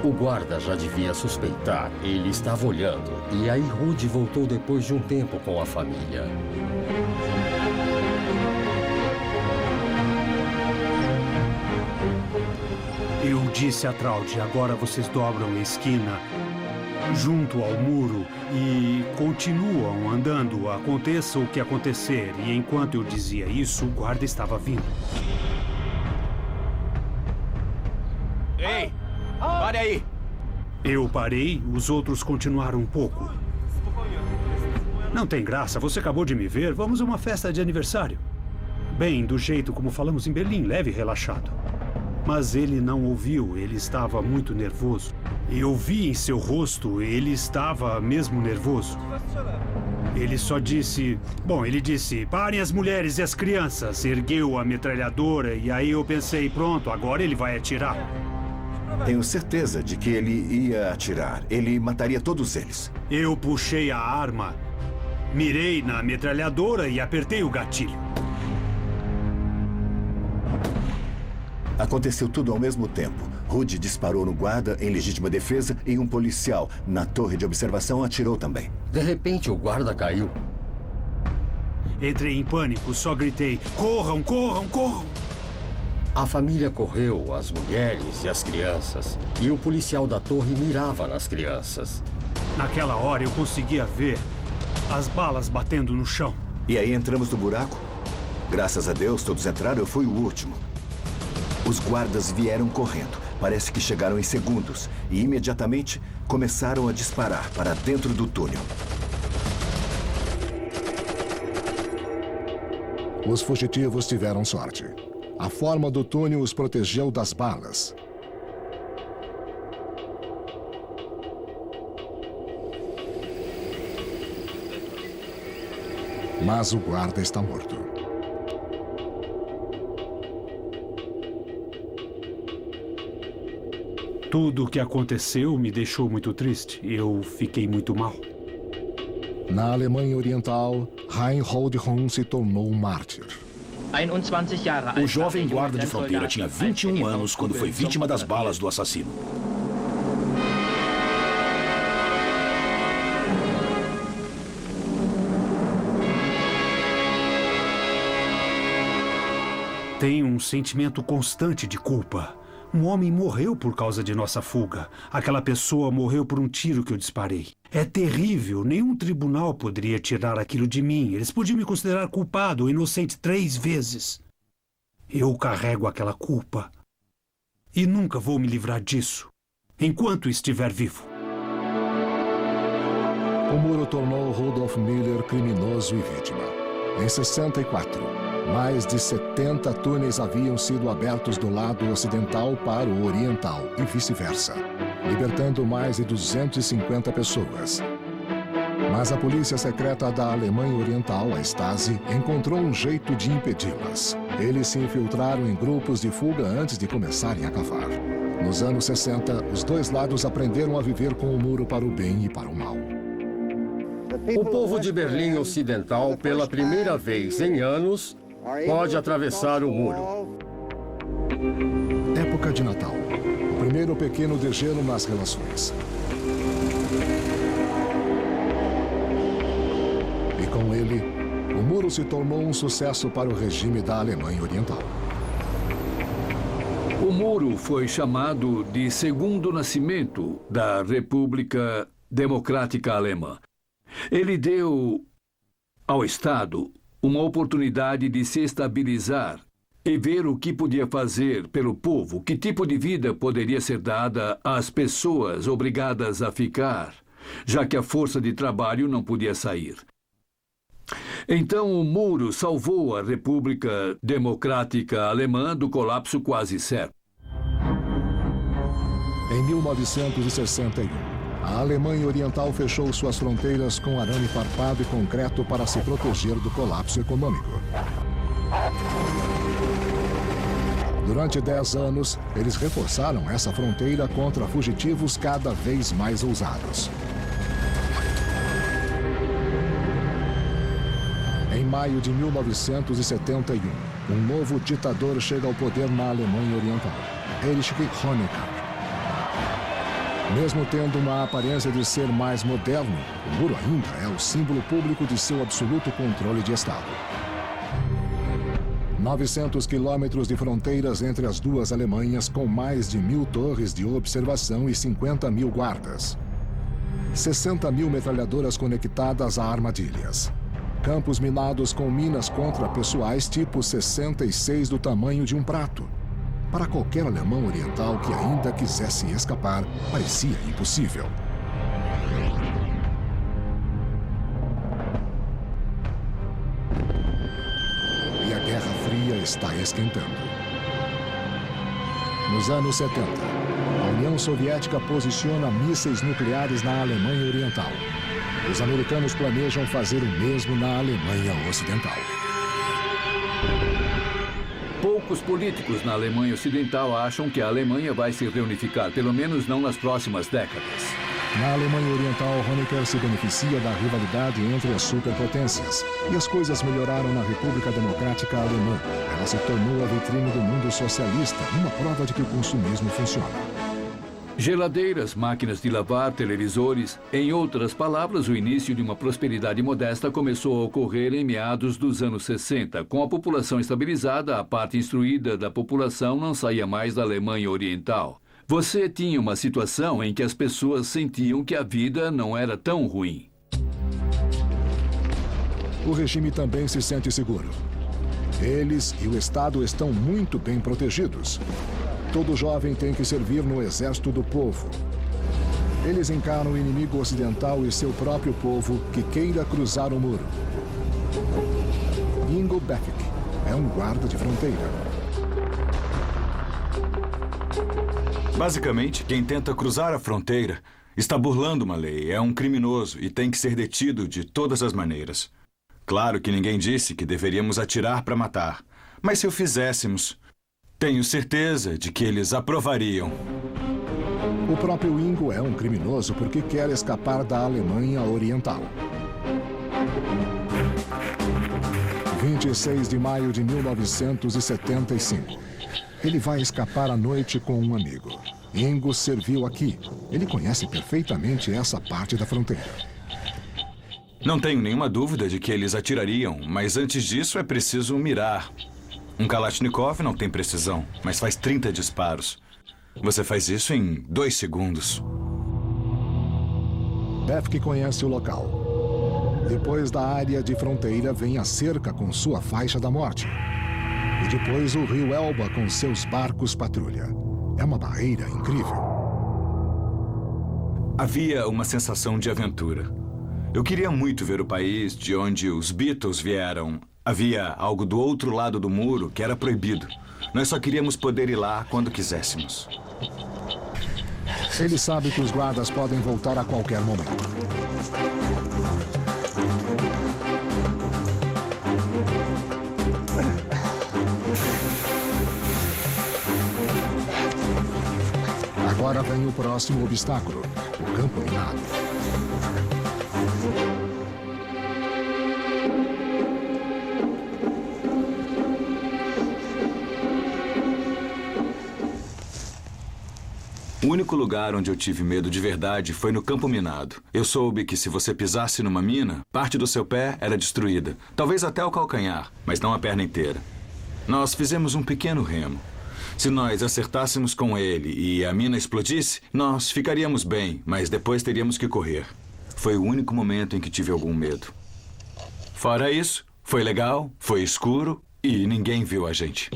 O guarda já devia suspeitar. Ele estava olhando. E aí Rudy voltou depois de um tempo com a família. Eu disse a Traud, agora vocês dobram a esquina junto ao muro e continuam andando, aconteça o que acontecer. E enquanto eu dizia isso, o guarda estava vindo. Ei! Pare aí! Eu parei, os outros continuaram um pouco. Não tem graça, você acabou de me ver. Vamos a uma festa de aniversário. Bem, do jeito como falamos em Berlim, leve e relaxado. Mas ele não ouviu, ele estava muito nervoso. Eu vi em seu rosto, ele estava mesmo nervoso. Ele só disse... Bom, ele disse, parem as mulheres e as crianças. Ergueu a metralhadora e aí eu pensei, pronto, agora ele vai atirar. Tenho certeza de que ele ia atirar. Ele mataria todos eles. Eu puxei a arma, mirei na metralhadora e apertei o gatilho. Aconteceu tudo ao mesmo tempo. Rudy disparou no guarda em legítima defesa e um policial na torre de observação atirou também. De repente, o guarda caiu. Entrei em pânico, só gritei, corram, corram, corram! A família correu, as mulheres e as crianças. E o policial da torre mirava nas crianças. Naquela hora eu conseguia ver as balas batendo no chão. E aí entramos no buraco. Graças a Deus, todos entraram, eu fui o último. Os guardas vieram correndo. Parece que chegaram em segundos. E imediatamente começaram a disparar para dentro do túnel. Os fugitivos tiveram sorte. A forma do túnel os protegeu das balas. Mas o guarda está morto. Tudo o que aconteceu me deixou muito triste. Eu fiquei muito mal. Na Alemanha Oriental, Reinhold Hund se tornou um mártir. O jovem guarda de fronteira tinha 21 anos quando foi vítima das balas do assassino. Tenho um sentimento constante de culpa. Um homem morreu por causa de nossa fuga. Aquela pessoa morreu por um tiro que eu disparei. É terrível. Nenhum tribunal poderia tirar aquilo de mim. Eles podiam me considerar culpado ou inocente 3 vezes. Eu carrego aquela culpa. E nunca vou me livrar disso, enquanto estiver vivo. O muro tornou Rudolf Miller criminoso e vítima. Em 64, mais de 70 túneis haviam sido abertos do lado ocidental para o oriental e vice-versa, libertando mais de 250 pessoas. Mas a polícia secreta da Alemanha Oriental, a Stasi, encontrou um jeito de impedi-las. Eles se infiltraram em grupos de fuga antes de começarem a cavar. Nos anos 60, os dois lados aprenderam a viver com o muro para o bem e para o mal. O povo de Berlim Ocidental, pela primeira vez em anos, pode atravessar o muro. Época de Natal. O primeiro pequeno degelo nas relações. E com ele, o muro se tornou um sucesso para o regime da Alemanha Oriental. O muro foi chamado de segundo nascimento da República Democrática Alemã. Ele deu ao Estado uma oportunidade de se estabilizar e ver o que podia fazer pelo povo, que tipo de vida poderia ser dada às pessoas obrigadas a ficar, já que a força de trabalho não podia sair. Então, o muro salvou a República Democrática Alemã do colapso quase certo. Em 1961, a Alemanha Oriental fechou suas fronteiras com arame farpado e concreto para se proteger do colapso econômico. Durante 10 anos, eles reforçaram essa fronteira contra fugitivos cada vez mais ousados. Em maio de 1971, um novo ditador chega ao poder na Alemanha Oriental, Erich Honecker. Mesmo tendo uma aparência de ser mais moderno, o muro ainda é o símbolo público de seu absoluto controle de Estado. 900 quilômetros de fronteiras entre as duas Alemanhas, com mais de 1.000 torres de observação e 50.000 guardas. 60.000 metralhadoras conectadas a armadilhas. Campos minados com minas contrapessoais tipo 66 do tamanho de um prato. Para qualquer alemão oriental que ainda quisesse escapar, parecia impossível. E a Guerra Fria está esquentando. Nos anos 70, a União Soviética posiciona mísseis nucleares na Alemanha Oriental. Os americanos planejam fazer o mesmo na Alemanha Ocidental. Poucos políticos na Alemanha Ocidental acham que a Alemanha vai se reunificar, pelo menos não nas próximas décadas. Na Alemanha Oriental, Honecker se beneficia da rivalidade entre as superpotências. E as coisas melhoraram na República Democrática Alemã. Ela se tornou a vitrine do mundo socialista, uma prova de que o consumismo funciona. Geladeiras, máquinas de lavar, televisores. Em outras palavras, o início de uma prosperidade modesta começou a ocorrer em meados dos anos 60. Com a população estabilizada, a parte instruída da população não saía mais da Alemanha Oriental. Você tinha uma situação em que as pessoas sentiam que a vida não era tão ruim. O regime também se sente seguro. Eles e o Estado estão muito bem protegidos. Todo jovem tem que servir no exército do povo. Eles encaram o inimigo ocidental e seu próprio povo que queira cruzar o muro. Ingo Beckett é um guarda de fronteira. Basicamente, quem tenta cruzar a fronteira está burlando uma lei, é um criminoso e tem que ser detido de todas as maneiras. Claro que ninguém disse que deveríamos atirar para matar, mas se o fizéssemos, tenho certeza de que eles aprovariam. O próprio Ingo é um criminoso porque quer escapar da Alemanha Oriental. 20 26 de maio de 1975. Ele vai escapar à noite com um amigo. Ingo serviu aqui. Ele conhece perfeitamente essa parte da fronteira. Não tenho nenhuma dúvida de que eles atirariam, mas antes disso é preciso mirar. Um Kalashnikov não tem precisão, mas faz 30 disparos. Você faz isso em 2 segundos. Befk conhece o local. Depois da área de fronteira vem a cerca com sua faixa da morte. E depois o rio Elba com seus barcos patrulha. É uma barreira incrível. Havia uma sensação de aventura. Eu queria muito ver o país de onde os Beatles vieram. Havia algo do outro lado do muro que era proibido. Nós só queríamos poder ir lá quando quiséssemos. Ele sabe que os guardas podem voltar a qualquer momento. Agora vem o próximo obstáculo, o campo minado. O único lugar onde eu tive medo de verdade foi no campo minado. Eu soube que se você pisasse numa mina, parte do seu pé era destruída. Talvez até o calcanhar, mas não a perna inteira. Nós fizemos um pequeno remo. Se nós acertássemos com ele e a mina explodisse, nós ficaríamos bem, mas depois teríamos que correr. Foi o único momento em que tive algum medo. Fora isso, foi legal, foi escuro e ninguém viu a gente.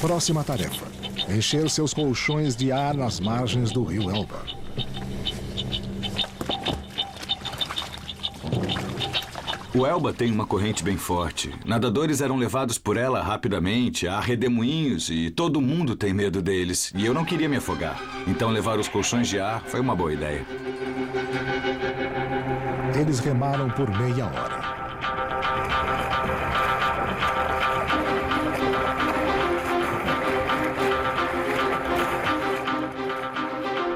Próxima tarefa: encher seus colchões de ar nas margens do rio Elba. O Elba tem uma corrente bem forte. Nadadores eram levados por ela rapidamente, há redemoinhos e todo mundo tem medo deles. E eu não queria me afogar. Então levar os colchões de ar foi uma boa ideia. Eles remaram por meia hora.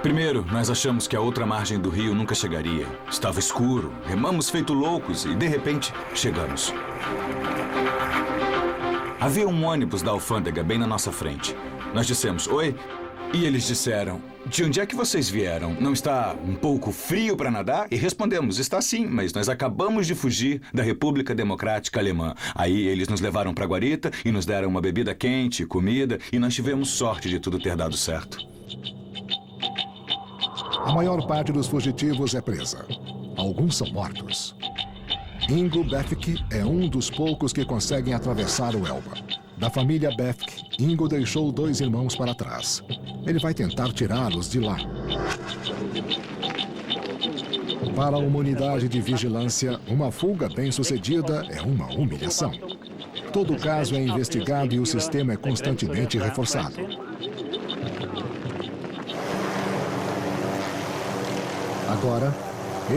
Primeiro, nós achamos que a outra margem do rio nunca chegaria. Estava escuro, remamos feito loucos e, de repente, chegamos. Havia um ônibus da alfândega bem na nossa frente. Nós dissemos, oi, e eles disseram, de onde é que vocês vieram? Não está um pouco frio para nadar? E respondemos, está sim, mas nós acabamos de fugir da República Democrática Alemã. Aí eles nos levaram para a guarita e nos deram uma bebida quente, comida, e nós tivemos sorte de tudo ter dado certo. A maior parte dos fugitivos é presa. Alguns são mortos. Ingo Befk é um dos poucos que conseguem atravessar o Elba. Da família Befk, Ingo deixou 2 irmãos para trás. Ele vai tentar tirá-los de lá. Para uma unidade de vigilância, uma fuga bem-sucedida é uma humilhação. Todo caso é investigado e o sistema é constantemente reforçado. Agora,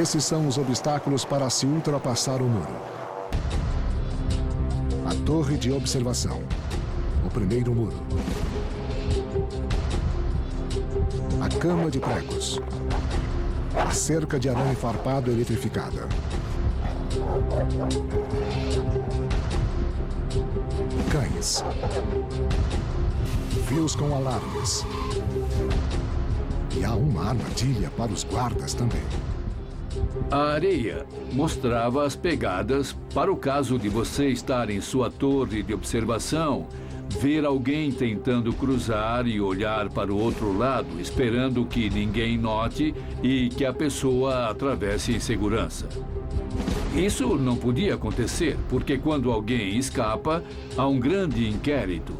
esses são os obstáculos para se ultrapassar o muro. A torre de observação. O primeiro muro. A cama de pregos. A cerca de arame farpado eletrificada. Cães. Fios com alarmes. E há uma armadilha para os guardas também. A areia mostrava as pegadas para o caso de você estar em sua torre de observação, ver alguém tentando cruzar e olhar para o outro lado, esperando que ninguém note e que a pessoa atravesse em segurança. Isso não podia acontecer, porque quando alguém escapa, há um grande inquérito.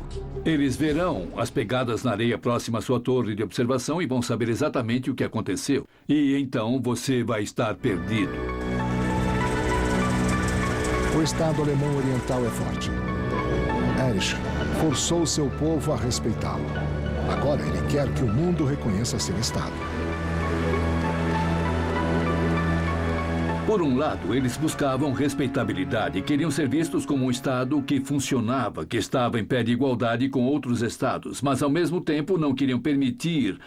Eles verão as pegadas na areia próxima à sua torre de observação e vão saber exatamente o que aconteceu. E então você vai estar perdido. O Estado alemão oriental é forte. Erich forçou seu povo a respeitá-lo. Agora ele quer que o mundo reconheça seu Estado. Por um lado, eles buscavam respeitabilidade e queriam ser vistos como um Estado que funcionava, que estava em pé de igualdade com outros Estados, mas ao mesmo tempo não queriam permitir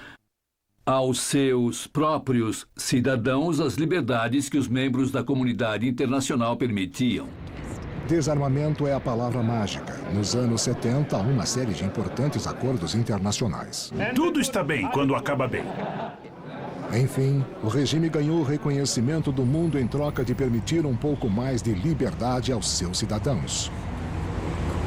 aos seus próprios cidadãos as liberdades que os membros da comunidade internacional permitiam. Desarmamento é a palavra mágica. Nos anos 70, há uma série de importantes acordos internacionais. Tudo está bem quando acaba bem. Enfim, o regime ganhou o reconhecimento do mundo em troca de permitir um pouco mais de liberdade aos seus cidadãos.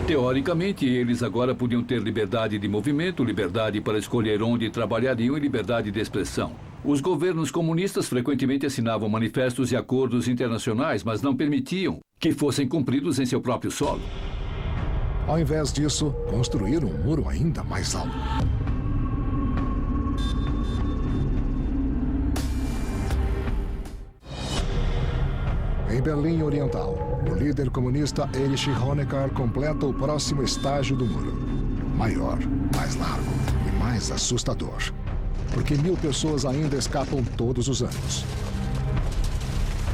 Teoricamente, eles agora podiam ter liberdade de movimento, liberdade para escolher onde trabalhariam e liberdade de expressão. Os governos comunistas frequentemente assinavam manifestos e acordos internacionais, mas não permitiam que fossem cumpridos em seu próprio solo. Ao invés disso, construíram um muro ainda mais alto. Em Berlim Oriental, o líder comunista Erich Honecker completa o próximo estágio do muro. Maior, mais largo e mais assustador. Porque 1000 pessoas ainda escapam todos os anos.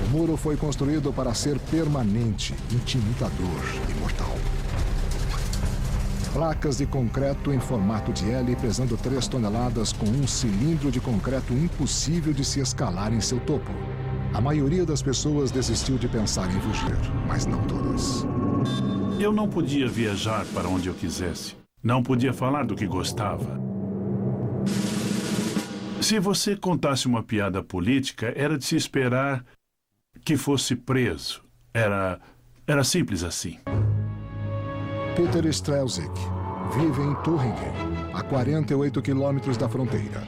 O muro foi construído para ser permanente, intimidador e mortal. Placas de concreto em formato de L pesando 3 toneladas com um cilindro de concreto impossível de se escalar em seu topo. A maioria das pessoas desistiu de pensar em fugir, mas não todas. Eu não podia viajar para onde eu quisesse. Não podia falar do que gostava. Se você contasse uma piada política, era de se esperar que fosse preso. Era simples assim. Peter Strelzik vive em Thüringen, a 48 quilômetros da fronteira.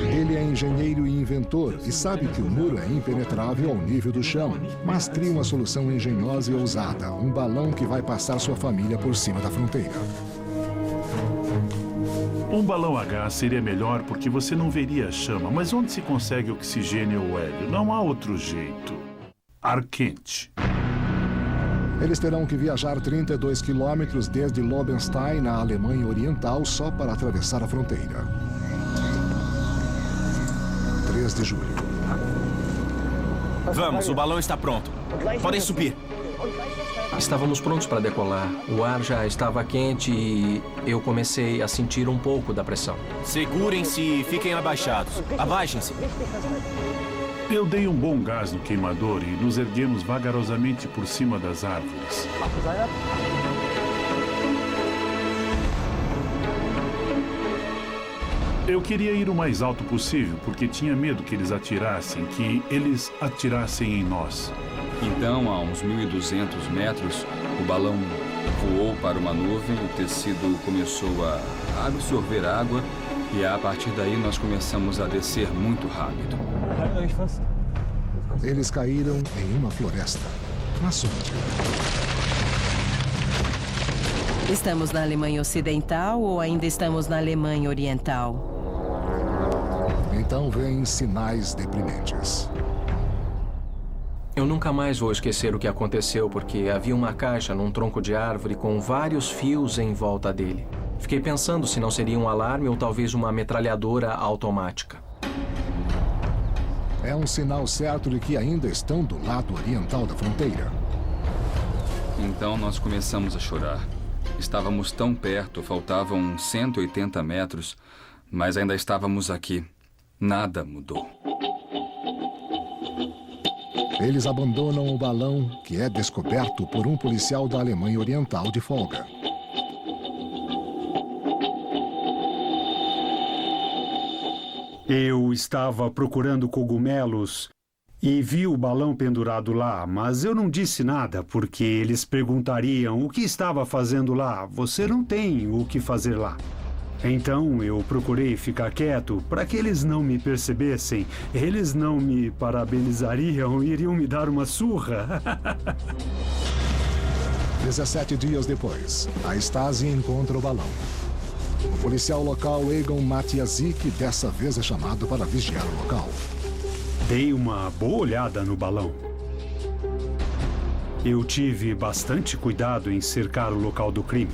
Ele é engenheiro e inventor e sabe que o muro é impenetrável ao nível do chão, mas cria uma solução engenhosa e ousada, um balão que vai passar sua família por cima da fronteira. Um balão a gás seria melhor porque você não veria a chama, mas onde se consegue oxigênio ou hélio? Não há outro jeito. Ar quente. Eles terão que viajar 32 quilômetros desde Lobenstein, na Alemanha Oriental, só para atravessar a fronteira. 3 de julho. Vamos, o balão está pronto. Podem subir. Estávamos prontos para decolar. O ar já estava quente e eu comecei a sentir um pouco da pressão. Segurem-se e fiquem abaixados. Abaixem-se. Eu dei um bom gás no queimador e nos erguemos vagarosamente por cima das árvores. Eu queria ir o mais alto possível, porque tinha medo que eles atirassem em nós. Então, a uns 1.200 metros, o balão voou para uma nuvem, o tecido começou a absorver água e a partir daí nós começamos a descer muito rápido. Eles caíram em uma floresta, na Sund. Estamos na Alemanha Ocidental ou ainda estamos na Alemanha Oriental? Então vêm sinais deprimentes. Eu nunca mais vou esquecer o que aconteceu porque havia uma caixa num tronco de árvore com vários fios em volta dele. Fiquei pensando se não seria um alarme ou talvez uma metralhadora automática. É um sinal certo de que ainda estão do lado oriental da fronteira. Então nós começamos a chorar. Estávamos tão perto, faltavam 180 metros, mas ainda estávamos aqui. Nada mudou. Eles abandonam o balão, que é descoberto por um policial da Alemanha Oriental de folga. Eu estava procurando cogumelos e vi o balão pendurado lá, mas eu não disse nada, porque eles perguntariam o que estava fazendo lá. Você não tem o que fazer lá. Então eu procurei ficar quieto para que eles não me percebessem. Eles não me parabenizariam, iriam me dar uma surra. 17 dias depois, a Stasi encontra o balão. O policial local Egon Matiasik dessa vez é chamado para vigiar o local. Dei uma boa olhada no balão. Eu tive bastante cuidado em cercar o local do crime.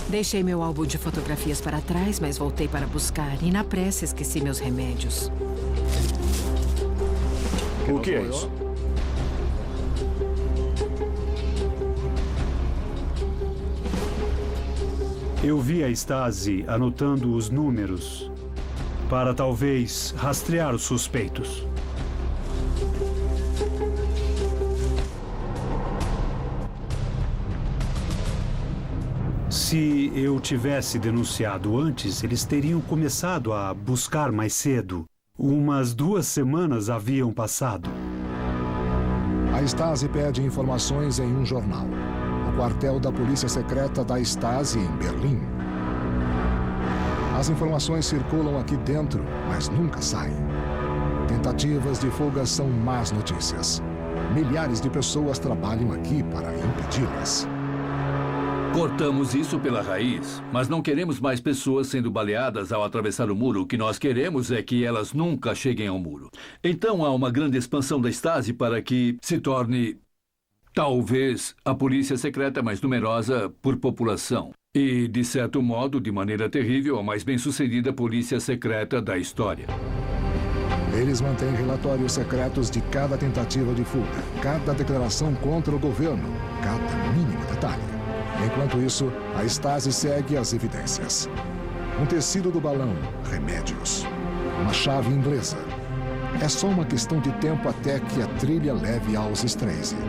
Deixei meu álbum de fotografias para trás, mas voltei para buscar. E na pressa esqueci meus remédios. O que é isso? Eu vi a Stasi anotando os números para talvez rastrear os suspeitos. Se eu tivesse denunciado antes, eles teriam começado a buscar mais cedo. Umas 2 semanas haviam passado. A Stasi pede informações em um jornal. O quartel da polícia secreta da Stasi em Berlim. As informações circulam aqui dentro, mas nunca saem. Tentativas de fuga são más notícias. Milhares de pessoas trabalham aqui para impedi-las. Cortamos isso pela raiz, mas não queremos mais pessoas sendo baleadas ao atravessar o muro. O que nós queremos é que elas nunca cheguem ao muro. Então há uma grande expansão da Stasi para que se torne, talvez, a polícia secreta mais numerosa por população. E, de certo modo, de maneira terrível, a mais bem-sucedida polícia secreta da história. Eles mantêm relatórios secretos de cada tentativa de fuga, cada declaração contra o governo, cada mínimo detalhe. Enquanto isso, a Stasi segue as evidências. Um tecido do balão, remédios. Uma chave inglesa. É só uma questão de tempo até que a trilha leve aos Streisig.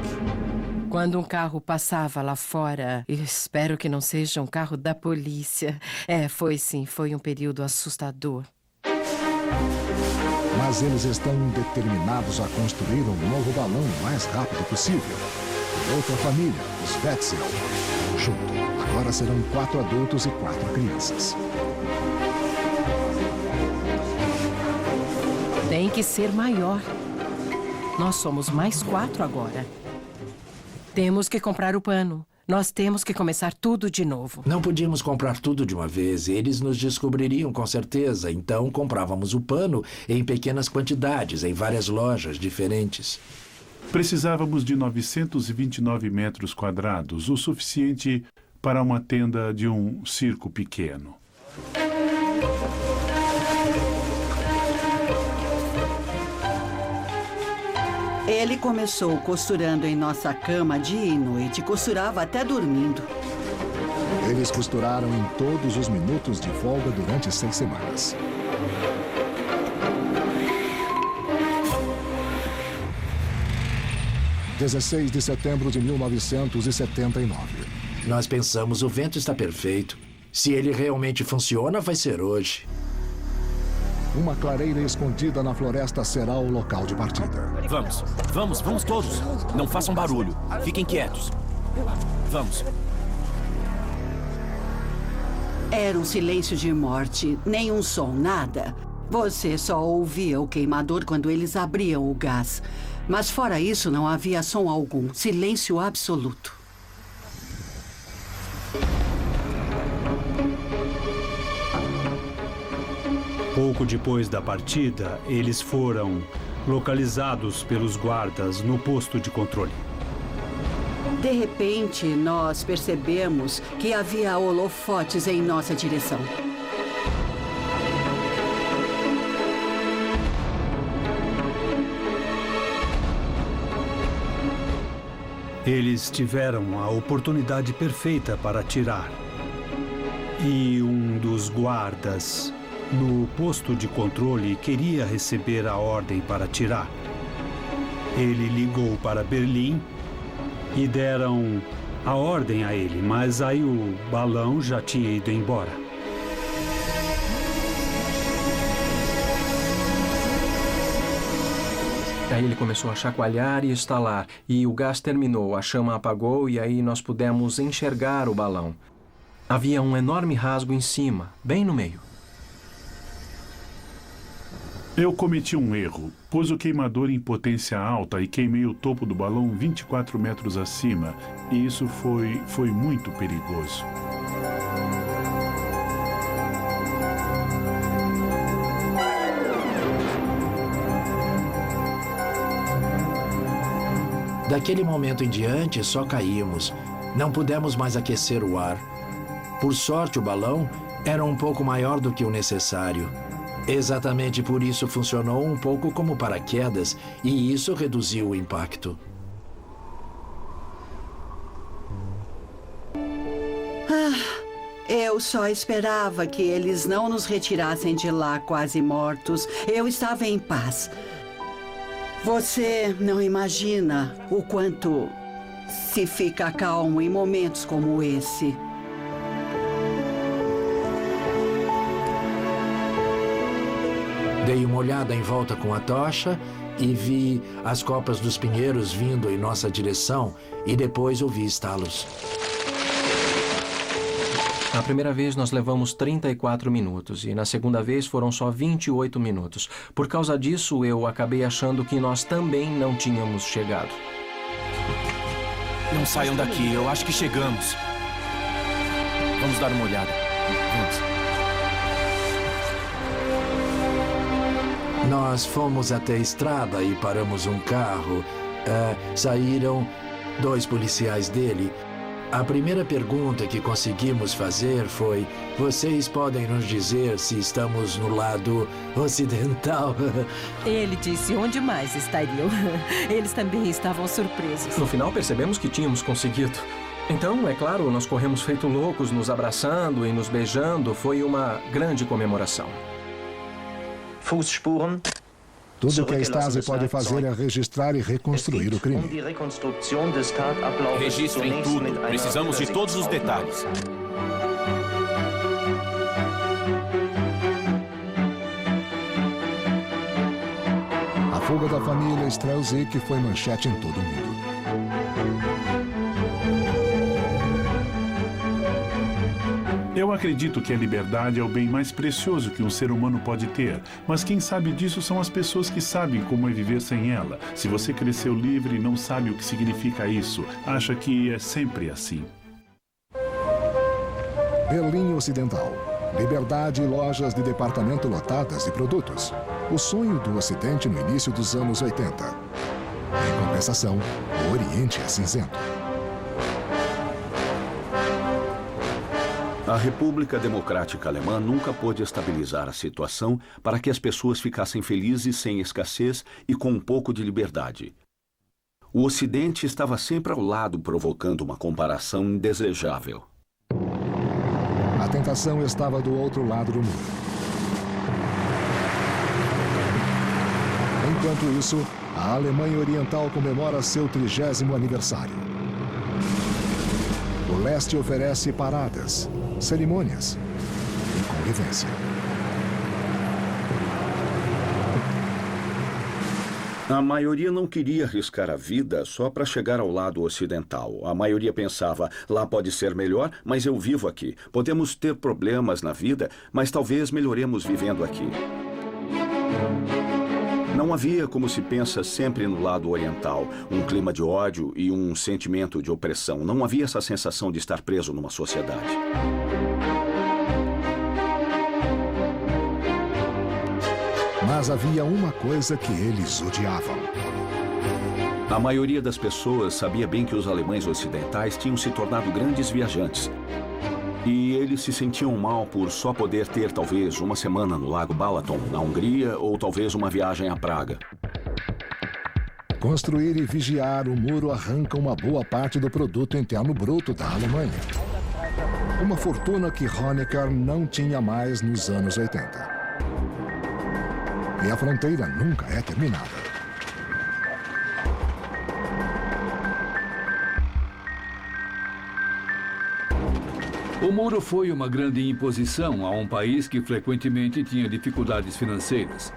Quando um carro passava lá fora, espero que não seja um carro da polícia. Foi um período assustador. Mas eles estão determinados a construir um novo balão o mais rápido possível. E outra família, os Wetzel. Junto, agora serão 4 adultos e 4 crianças. Tem que ser maior. Nós somos mais 4 agora. Temos que comprar o pano. Nós temos que começar tudo de novo. Não podíamos comprar tudo de uma vez. Eles nos descobririam com certeza. Então comprávamos o pano em pequenas quantidades, em várias lojas diferentes. Precisávamos de 929 metros quadrados, o suficiente para uma tenda de um circo pequeno. Ele começou costurando em nossa cama dia e noite, costurava até dormindo. Eles costuraram em todos os minutos de folga durante 6 semanas. – 16 de setembro de 1979. Nós pensamos, o vento está perfeito. Se ele realmente funciona, vai ser hoje. Uma clareira escondida na floresta será o local de partida. Vamos todos. Não façam barulho. Fiquem quietos. Vamos. Era um silêncio de morte, nenhum som, nada. Você só ouvia o queimador quando eles abriam o gás. Mas fora isso, não havia som algum. Silêncio absoluto. Pouco depois da partida, eles foram localizados pelos guardas no posto de controle. De repente, nós percebemos que havia holofotes em nossa direção. Eles tiveram a oportunidade perfeita para atirar. E um dos guardas no posto de controle queria receber a ordem para atirar. Ele ligou para Berlim e deram a ordem a ele, mas aí o balão já tinha ido embora. Aí ele começou a chacoalhar e estalar, e o gás terminou, a chama apagou e aí nós pudemos enxergar o balão. Havia um enorme rasgo em cima, bem no meio. Eu cometi um erro. Pus o queimador em potência alta e queimei o topo do balão 24 metros acima. E isso foi muito perigoso. Daquele momento em diante, só caímos. Não pudemos mais aquecer o ar. Por sorte, o balão era um pouco maior do que o necessário. Exatamente por isso funcionou um pouco como paraquedas, e isso reduziu o impacto. Eu só esperava que eles não nos retirassem de lá quase mortos. Eu estava em paz. Você não imagina o quanto se fica calmo em momentos como esse. Dei uma olhada em volta com a tocha e vi as copas dos pinheiros vindo em nossa direção e depois ouvi estalos. Na primeira vez nós levamos 34 minutos e na segunda vez foram só 28 minutos. Por causa disso, eu acabei achando que nós também não tínhamos chegado. Não saiam daqui, eu acho que chegamos. Vamos dar uma olhada. Vamos. Nós fomos até a estrada e paramos um carro. Saíram 2 policiais dele. A primeira pergunta que conseguimos fazer foi: vocês podem nos dizer se estamos no lado ocidental? Ele disse onde mais estariam. Eles também estavam surpresos. No final percebemos que tínhamos conseguido. Então, é claro, nós corremos feito loucos, nos abraçando e nos beijando. Foi uma grande comemoração. Tudo que a Stasi pode fazer é registrar e reconstruir o crime. Registrem tudo. Precisamos de todos os detalhes. A fuga da família Strelzik foi manchete em todo o mundo. Eu acredito que a liberdade é o bem mais precioso que um ser humano pode ter. Mas quem sabe disso são as pessoas que sabem como é viver sem ela. Se você cresceu livre e não sabe o que significa isso, acha que é sempre assim. Berlim Ocidental. Liberdade e lojas de departamento lotadas de produtos. O sonho do Ocidente no início dos anos 80. Em compensação, o Oriente é cinzento. A República Democrática Alemã nunca pôde estabilizar a situação para que as pessoas ficassem felizes sem escassez e com um pouco de liberdade. O Ocidente estava sempre ao lado, provocando uma comparação indesejável. A tentação estava do outro lado do muro. Enquanto isso, a Alemanha Oriental comemora seu 30º aniversário. O leste oferece paradas, cerimônias e convivência. A maioria não queria arriscar a vida só para chegar ao lado ocidental. A maioria pensava: lá pode ser melhor, mas eu vivo aqui. Podemos ter problemas na vida, mas talvez melhoremos vivendo aqui. Não havia, como se pensa sempre no lado oriental, um clima de ódio e um sentimento de opressão. Não havia essa sensação de estar preso numa sociedade. Mas havia uma coisa que eles odiavam. A maioria das pessoas sabia bem que os alemães ocidentais tinham se tornado grandes viajantes. E eles se sentiam mal por só poder ter talvez uma semana no Lago Balaton, na Hungria, ou talvez uma viagem à Praga. Construir e vigiar o muro arranca uma boa parte do produto interno bruto da Alemanha. Uma fortuna que Honecker não tinha mais nos anos 80. E a fronteira nunca é terminada. O muro foi uma grande imposição a um país que frequentemente tinha dificuldades financeiras.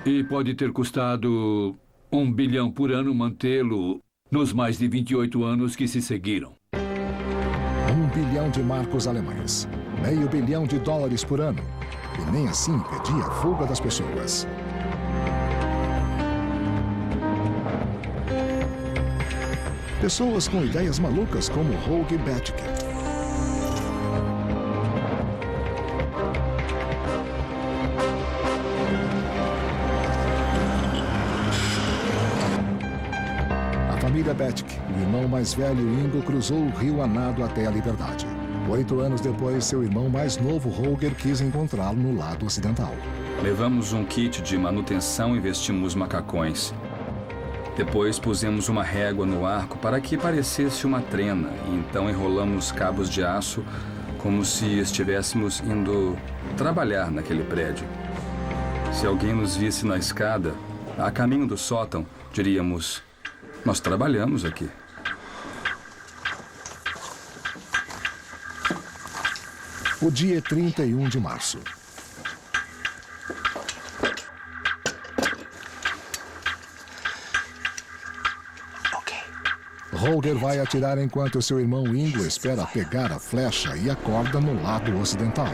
E pode ter custado $1 bilhão por ano mantê-lo nos mais de 28 anos que se seguiram. 1 bilhão de marcos alemães, $500 milhão por ano. E nem assim impedia a fuga das pessoas. Pessoas com ideias malucas como Holger Bethke. A família Bethke, o irmão mais velho Ingo, cruzou o rio a nado até a liberdade. 8 anos depois, seu irmão mais novo, Holger, quis encontrá-lo no lado ocidental. Levamos um kit de manutenção e vestimos macacões. Depois pusemos uma régua no arco para que parecesse uma trena e então enrolamos cabos de aço como se estivéssemos indo trabalhar naquele prédio. Se alguém nos visse na escada, a caminho do sótão, diríamos: nós trabalhamos aqui. O dia é 31 de março. Holger vai atirar enquanto seu irmão Ingo espera pegar a flecha e a corda no lado ocidental.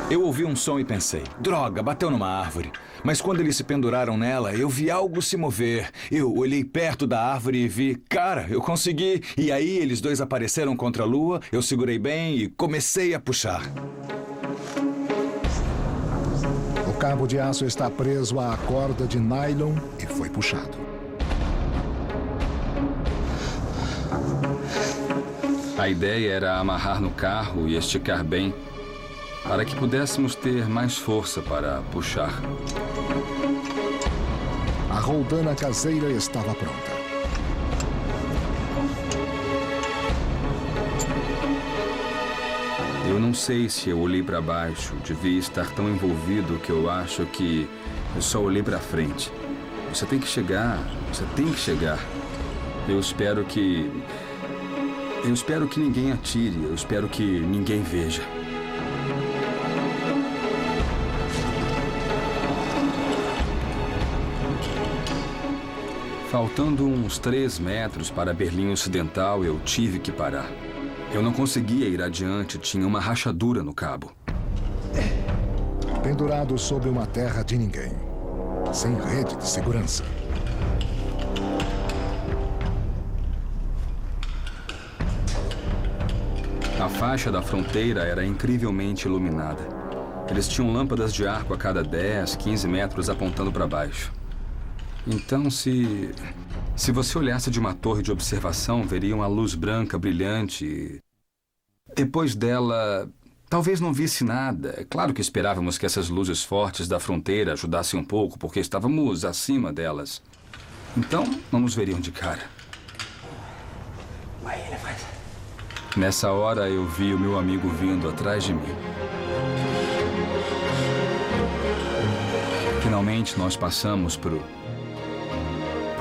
Eu ouvi um som e pensei, droga, bateu numa árvore. Mas quando eles se penduraram nela, eu vi algo se mover. Eu olhei perto da árvore e vi, cara, eu consegui. E aí eles dois apareceram contra a lua, eu segurei bem e comecei a puxar. O cabo de aço está preso à corda de nylon e foi puxado. A ideia era amarrar no carro e esticar bem, para que pudéssemos ter mais força para puxar. A roldana caseira estava pronta. Eu não sei se eu olhei para baixo. Devia estar tão envolvido que eu acho que eu só olhei para frente. Você tem que chegar. Você tem que chegar. Eu espero que ninguém atire. Eu espero que ninguém veja. Faltando uns 3 metros para Berlim Ocidental, eu tive que parar. Eu não conseguia ir adiante, tinha uma rachadura no cabo. Pendurado sob uma terra de ninguém, sem rede de segurança. A faixa da fronteira era incrivelmente iluminada. Eles tinham lâmpadas de arco a cada 10, 15 metros apontando para baixo. Então, se você olhasse de uma torre de observação, veria uma luz branca brilhante. Depois dela, talvez não visse nada. É claro que esperávamos que essas luzes fortes da fronteira ajudassem um pouco, porque estávamos acima delas. Então, não nos veriam de cara. Nessa hora, eu vi o meu amigo vindo atrás de mim. Finalmente, nós passamos pro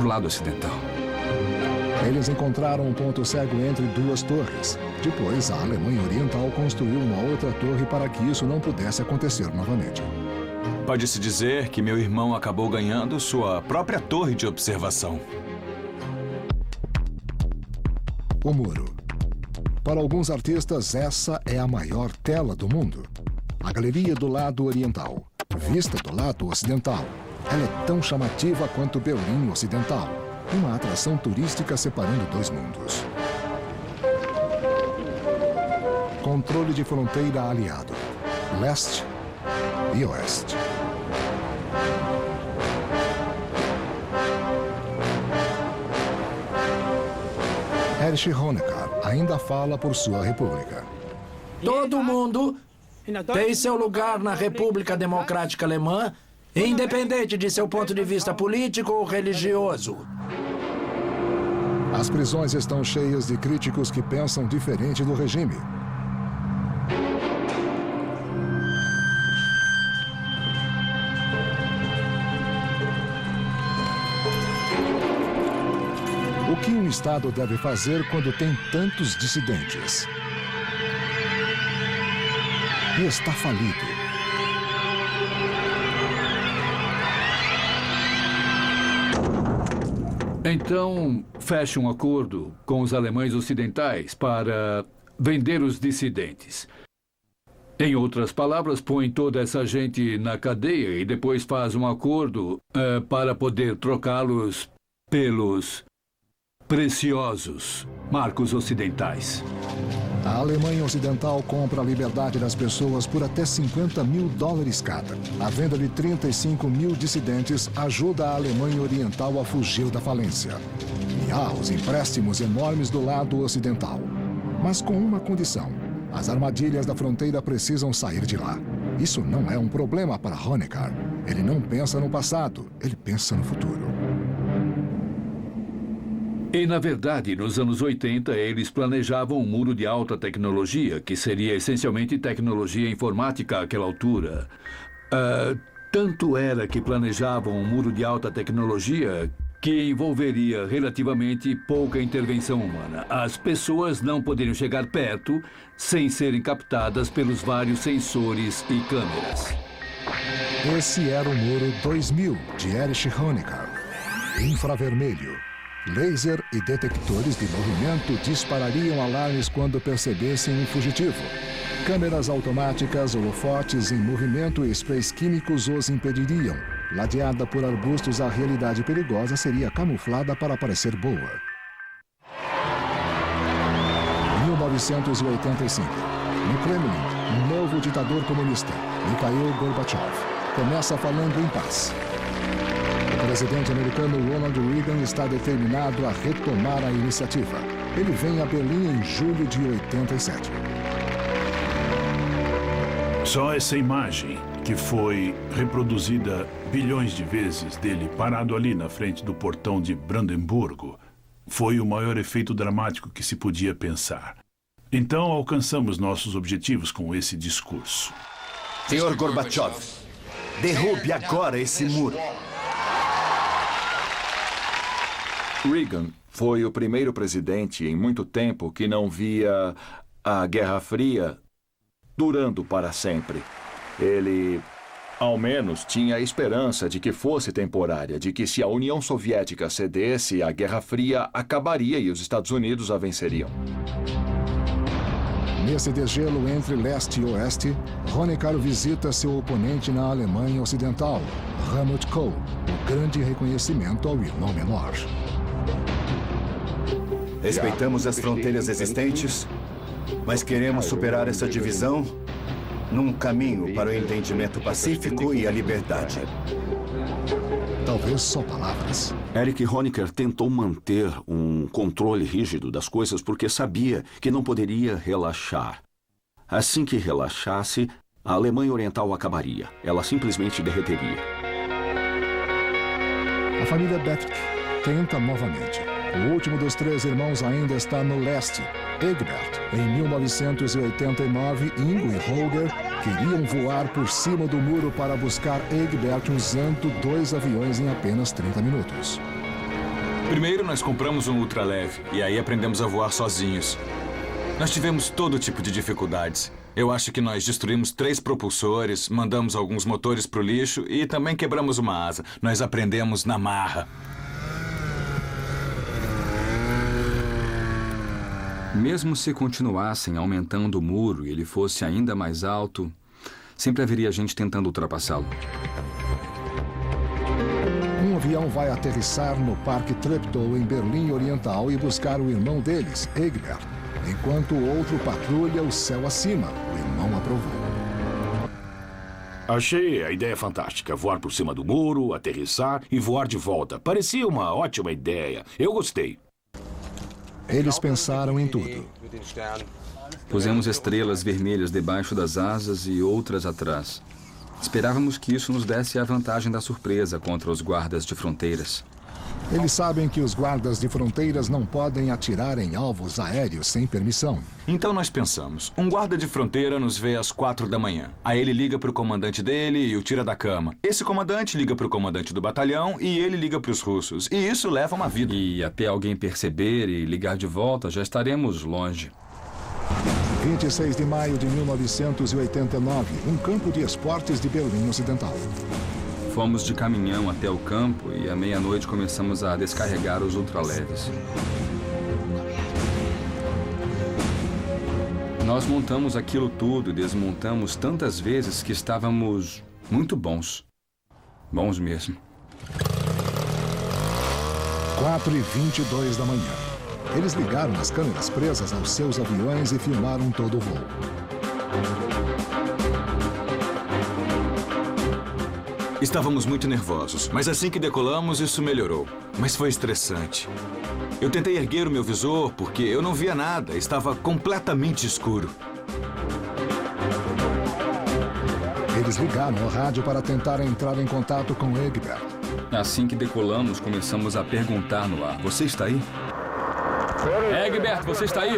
lado ocidental. Eles encontraram um ponto cego entre duas torres. Depois, a Alemanha Oriental construiu uma outra torre para que isso não pudesse acontecer novamente. Pode-se dizer que meu irmão acabou ganhando sua própria torre de observação. O muro. Para alguns artistas, essa é a maior tela do mundo. A galeria do lado oriental, vista do lado ocidental. Ela é tão chamativa quanto Berlim Ocidental, uma atração turística separando dois mundos. Controle de fronteira aliado, leste e oeste. Erich Honecker ainda fala por sua república. Todo mundo tem seu lugar na República Democrática Alemã, independente de seu ponto de vista político ou religioso. As prisões estão cheias de críticos que pensam diferente do regime. O que um Estado deve fazer quando tem tantos dissidentes? E está falido. Então, feche um acordo com os alemães ocidentais para vender os dissidentes. Em outras palavras, põe toda essa gente na cadeia e depois faz um acordo para poder trocá-los pelos preciosos marcos ocidentais. A Alemanha Ocidental compra a liberdade das pessoas por até $50.000 cada. A venda de 35.000 dissidentes ajuda a Alemanha Oriental a fugir da falência. E há os empréstimos enormes do lado ocidental. Mas com uma condição: as armadilhas da fronteira precisam sair de lá. Isso não é um problema para Honecker. Ele não pensa no passado, ele pensa no futuro. E, na verdade, nos anos 80, eles planejavam um muro de alta tecnologia, que seria essencialmente tecnologia informática àquela altura. Tanto era que planejavam um muro de alta tecnologia que envolveria relativamente pouca intervenção humana. As pessoas não poderiam chegar perto sem serem captadas pelos vários sensores e câmeras. Esse era o Muro 2000 de Erich Honecker. Infravermelho, laser e detectores de movimento disparariam alarmes quando percebessem um fugitivo. Câmeras automáticas, holofotes em movimento e sprays químicos os impediriam. Ladeada por arbustos, a realidade perigosa seria camuflada para parecer boa. 1985. No Kremlin, um novo ditador comunista, Mikhail Gorbachev, começa falando em paz. O presidente americano Ronald Reagan está determinado a retomar a iniciativa. Ele vem a Berlim em julho de 87. Só essa imagem, que foi reproduzida bilhões de vezes dele parado ali na frente do portão de Brandemburgo, foi o maior efeito dramático que se podia pensar. Então alcançamos nossos objetivos com esse discurso. Senhor Gorbachev, derrube agora esse muro. Reagan foi o primeiro presidente em muito tempo que não via a Guerra Fria durando para sempre. Ele, ao menos, tinha a esperança de que fosse temporária, de que se a União Soviética cedesse, a Guerra Fria acabaria e os Estados Unidos a venceriam. Nesse degelo entre leste e oeste, Honecker visita seu oponente na Alemanha Ocidental, Helmut Kohl, o grande reconhecimento ao irmão menor. Respeitamos as fronteiras existentes, mas queremos superar essa divisão num caminho para o entendimento pacífico e a liberdade. Talvez só palavras. Erich Honecker tentou manter um controle rígido das coisas porque sabia que não poderia relaxar. Assim que relaxasse, a Alemanha Oriental acabaria. Ela simplesmente derreteria. A família Bethke tenta novamente. O último dos três irmãos ainda está no leste. Egbert, em 1989, Ingo e Holger queriam voar por cima do muro para buscar Egbert usando 2 aviões em apenas 30 minutos. Primeiro nós compramos um ultraleve e aí aprendemos a voar sozinhos. Nós tivemos todo tipo de dificuldades. Eu acho que nós destruímos 3 propulsores, mandamos alguns motores para o lixo e também quebramos uma asa. Nós aprendemos na marra. Mesmo se continuassem aumentando o muro e ele fosse ainda mais alto, sempre haveria gente tentando ultrapassá-lo. Um avião vai aterrissar no Parque Treptow, em Berlim Oriental, e buscar o irmão deles, Egbert, enquanto o outro patrulha o céu acima. O irmão aprovou. Achei a ideia fantástica. Voar por cima do muro, aterrissar e voar de volta. Parecia uma ótima ideia. Eu gostei. Eles pensaram em tudo. Pusemos estrelas vermelhas debaixo das asas e outras atrás. Esperávamos que isso nos desse a vantagem da surpresa contra os guardas de fronteiras. Eles sabem que os guardas de fronteiras não podem atirar em alvos aéreos sem permissão. Então nós pensamos, um guarda de fronteira nos vê às 4 da manhã. Aí ele liga para o comandante dele e o tira da cama. Esse comandante liga para o comandante do batalhão e ele liga para os russos. E isso leva uma vida. E até alguém perceber e ligar de volta, já estaremos longe. 26 de maio de 1989, um campo de esportes de Berlim Ocidental. Fomos de caminhão até o campo e à meia-noite começamos a descarregar os ultraleves. Nós montamos aquilo tudo e desmontamos tantas vezes que estávamos muito bons. Bons mesmo. 4h22 da manhã. Eles ligaram as câmeras presas aos seus aviões e filmaram todo o voo. Estávamos muito nervosos, mas assim que decolamos, isso melhorou. Mas foi estressante. Eu tentei erguer o meu visor porque eu não via nada, estava completamente escuro. Eles ligaram ao rádio para tentar entrar em contato com Egbert. Assim que decolamos, começamos a perguntar no ar: "Você está aí? Egbert, você está aí?"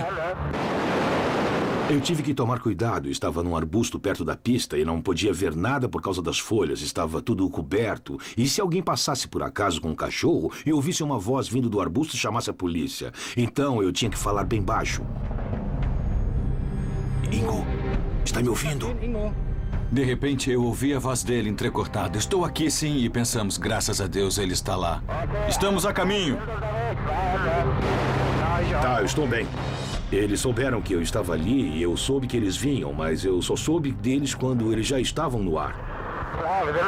Eu tive que tomar cuidado. Estava num arbusto perto da pista e não podia ver nada por causa das folhas. Estava tudo coberto. E se alguém passasse por acaso com um cachorro e ouvisse uma voz vindo do arbusto, chamasse a polícia. Então eu tinha que falar bem baixo. Ingo, está me ouvindo? De repente, eu ouvi a voz dele entrecortada. Estou aqui, sim, e pensamos, graças a Deus, ele está lá. Estamos a caminho. Tá, eu estou bem. Eles souberam que eu estava ali e eu soube que eles vinham, mas eu só soube deles quando eles já estavam no ar.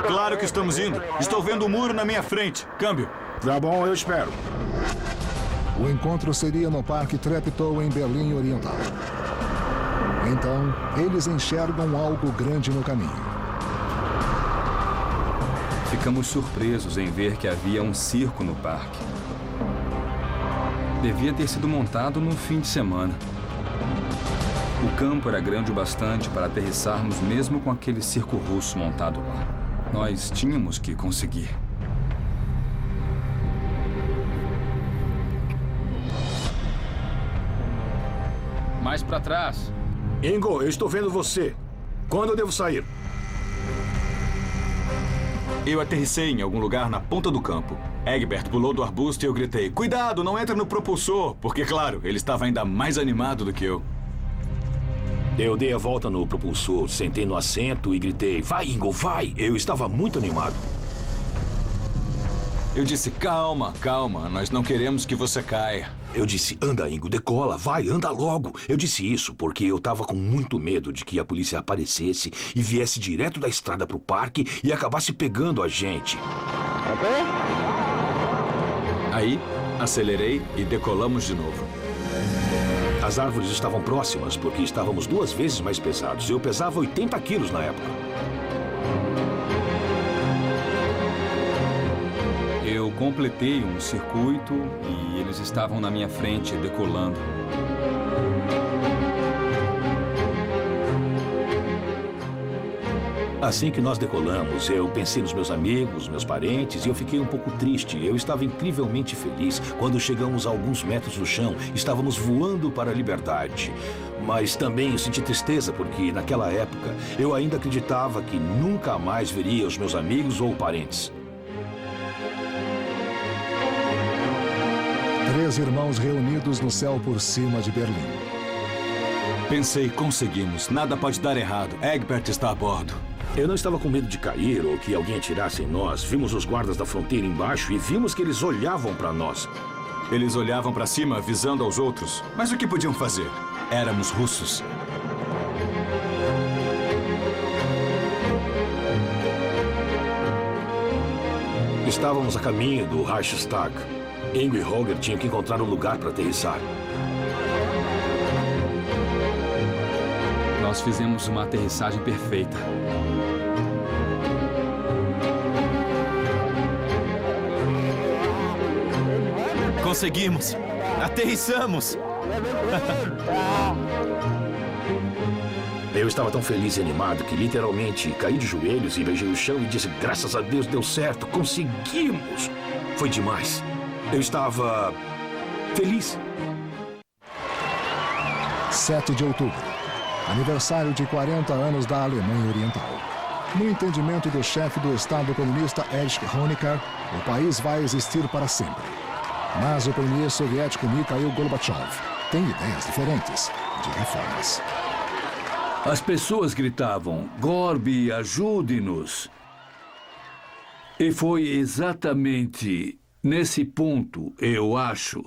Claro que estamos indo. Estou vendo o muro na minha frente. Câmbio. Tá bom, eu espero. O encontro seria no Parque Treptow, em Berlim Oriental. Então, eles enxergam algo grande no caminho. Ficamos surpresos em ver que havia um circo no parque. Devia ter sido montado no fim de semana. O campo era grande o bastante para aterrissarmos mesmo com aquele circo russo montado lá. Nós tínhamos que conseguir. Mais para trás. Ingo, eu estou vendo você. Quando eu devo sair? Eu aterrissei em algum lugar na ponta do campo. Egbert pulou do arbusto e eu gritei, cuidado, não entra no propulsor, porque, claro, ele estava ainda mais animado do que eu. Eu dei a volta no propulsor, sentei no assento e gritei, vai, Ingo, vai! Eu estava muito animado. Eu disse, calma, calma, nós não queremos que você caia. Eu disse, anda, Ingo, decola, vai, anda logo. Eu disse isso porque eu estava com muito medo de que a polícia aparecesse e viesse direto da estrada para o parque e acabasse pegando a gente. Aí, acelerei e decolamos de novo. As árvores estavam próximas porque estávamos 2 vezes mais pesados. Eu pesava 80 quilos na época. Eu completei um circuito e eles estavam na minha frente, decolando. Assim que nós decolamos, eu pensei nos meus amigos, meus parentes, e eu fiquei um pouco triste. Eu estava incrivelmente feliz. Quando chegamos a alguns metros do chão, estávamos voando para a liberdade. Mas também eu senti tristeza, porque naquela época eu ainda acreditava que nunca mais veria os meus amigos ou parentes. 3 irmãos reunidos no céu por cima de Berlim. Pensei, conseguimos. Nada pode dar errado. Egbert está a bordo. Eu não estava com medo de cair ou que alguém atirasse em nós. Vimos os guardas da fronteira embaixo e vimos que eles olhavam para nós. Eles olhavam para cima, avisando aos outros. Mas o que podiam fazer? Éramos russos. Estávamos a caminho do Reichstag. Ingo e Holger tinham que encontrar um lugar para aterrissar. Nós fizemos uma aterrissagem perfeita. Conseguimos! Aterrissamos! Eu estava tão feliz e animado que literalmente caí de joelhos e beijei o chão e disse, graças a Deus deu certo, conseguimos! Foi demais. Eu estava feliz. 7 de outubro, aniversário de 40 anos da Alemanha Oriental. No entendimento do chefe do Estado comunista Erich Honecker, o país vai existir para sempre. Mas o premier soviético Mikhail Gorbachev tem ideias diferentes de reformas. As pessoas gritavam, Gorby, ajude-nos. E foi exatamente nesse ponto, eu acho,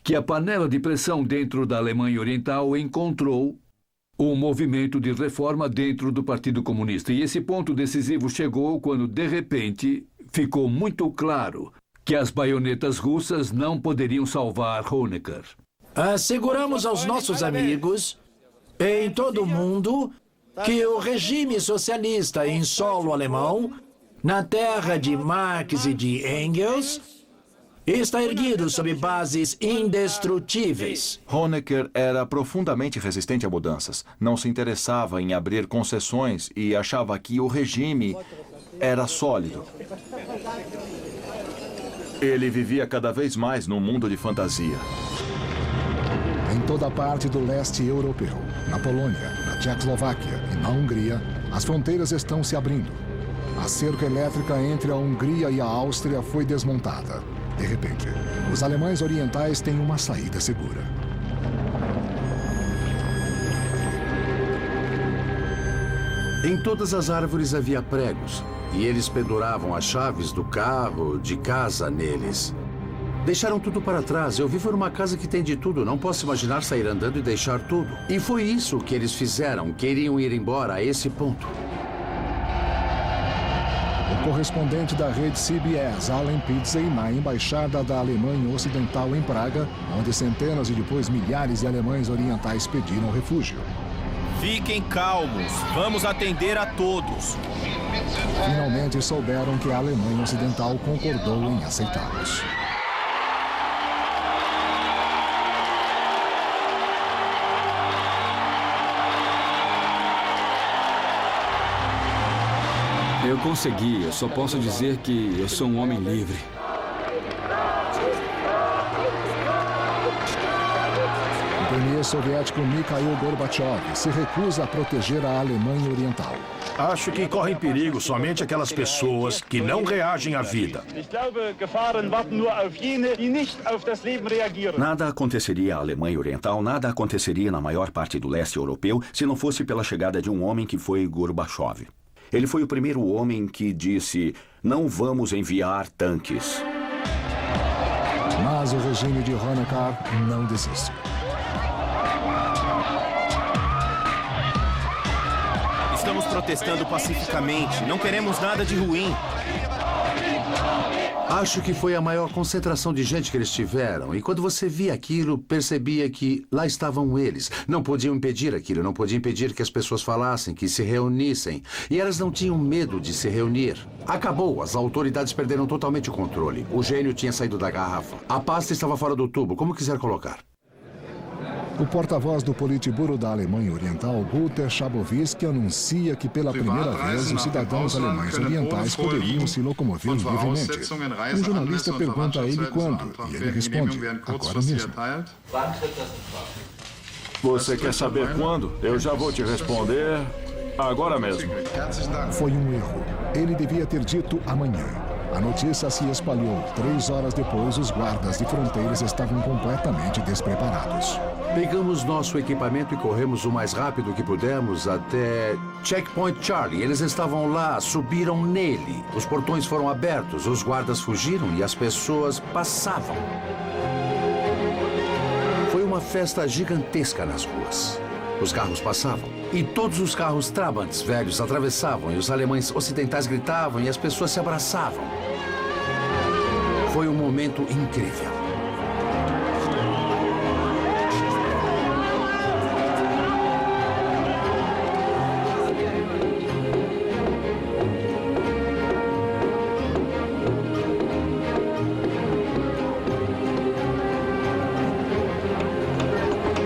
que a panela de pressão dentro da Alemanha Oriental encontrou um movimento de reforma dentro do Partido Comunista. E esse ponto decisivo chegou quando, de repente, ficou muito claro que as baionetas russas não poderiam salvar Honecker. Asseguramos aos nossos amigos, em todo o mundo, que o regime socialista em solo alemão, na terra de Marx e de Engels, está erguido sob bases indestrutíveis. Honecker era profundamente resistente a mudanças. Não se interessava em abrir concessões e achava que o regime era sólido. Ele vivia cada vez mais num mundo de fantasia. Em toda a parte do leste europeu, na Polônia, na Tchecoslováquia e na Hungria, as fronteiras estão se abrindo. A cerca elétrica entre a Hungria e a Áustria foi desmontada. De repente, os alemães orientais têm uma saída segura. Em todas as árvores havia pregos, e eles penduravam as chaves do carro, de casa neles. Deixaram tudo para trás. Eu vivo numa casa que tem de tudo. Não posso imaginar sair andando e deixar tudo. E foi isso que eles fizeram. Queriam ir embora a esse ponto. O correspondente da rede CBS, Alan Pizzey, na embaixada da Alemanha Ocidental em Praga, onde centenas e depois milhares de alemães orientais pediram refúgio. Fiquem calmos. Vamos atender a todos. Finalmente souberam que a Alemanha Ocidental concordou em aceitá-los. Eu consegui. Eu só posso dizer que eu sou um homem livre. O premier soviético Mikhail Gorbachev se recusa a proteger a Alemanha Oriental. Acho que correm perigo somente aquelas pessoas que não reagem à vida. Nada aconteceria à Alemanha Oriental, nada aconteceria na maior parte do leste europeu se não fosse pela chegada de um homem que foi Gorbachev. Ele foi o primeiro homem que disse: não vamos enviar tanques. Mas o regime de Honecker não desiste. Estamos protestando pacificamente. Não queremos nada de ruim. Acho que foi a maior concentração de gente que eles tiveram. E quando você via aquilo, percebia que lá estavam eles. Não podiam impedir aquilo, não podiam impedir que as pessoas falassem, que se reunissem. E elas não tinham medo de se reunir. Acabou, as autoridades perderam totalmente o controle. O gênio tinha saído da garrafa. A pasta estava fora do tubo, como quiser colocar. O porta-voz do Politburo da Alemanha Oriental, Guter Schabowski, anuncia que pela primeira vez os cidadãos alemães orientais poderiam se locomover livremente. Um jornalista pergunta a ele quando, e ele responde: agora mesmo. Você quer saber quando? Eu já vou te responder agora mesmo. Foi um erro. Ele devia ter dito amanhã. A notícia se espalhou. 3 horas depois, os guardas de fronteiras estavam completamente despreparados. Pegamos nosso equipamento e corremos o mais rápido que pudemos até Checkpoint Charlie. Eles estavam lá, subiram nele. Os portões foram abertos, os guardas fugiram e as pessoas passavam. Foi uma festa gigantesca nas ruas. Os carros passavam. E todos os carros Trabants velhos atravessavam, e os alemães ocidentais gritavam, e as pessoas se abraçavam. Foi um momento incrível.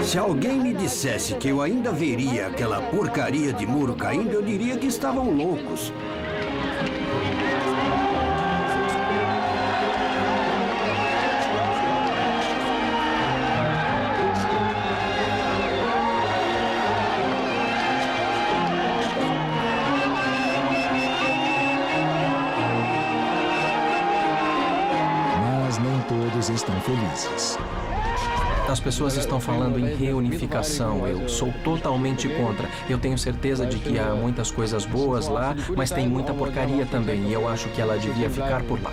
Se alguém me dissesse que eu ainda veria aquela porcaria de muro caindo, eu diria que estavam loucos. Mas nem todos estão felizes. As pessoas estão falando em reunificação. Eu sou totalmente contra. Eu tenho certeza de que há muitas coisas boas lá, mas tem muita porcaria também. E eu acho que ela devia ficar por lá.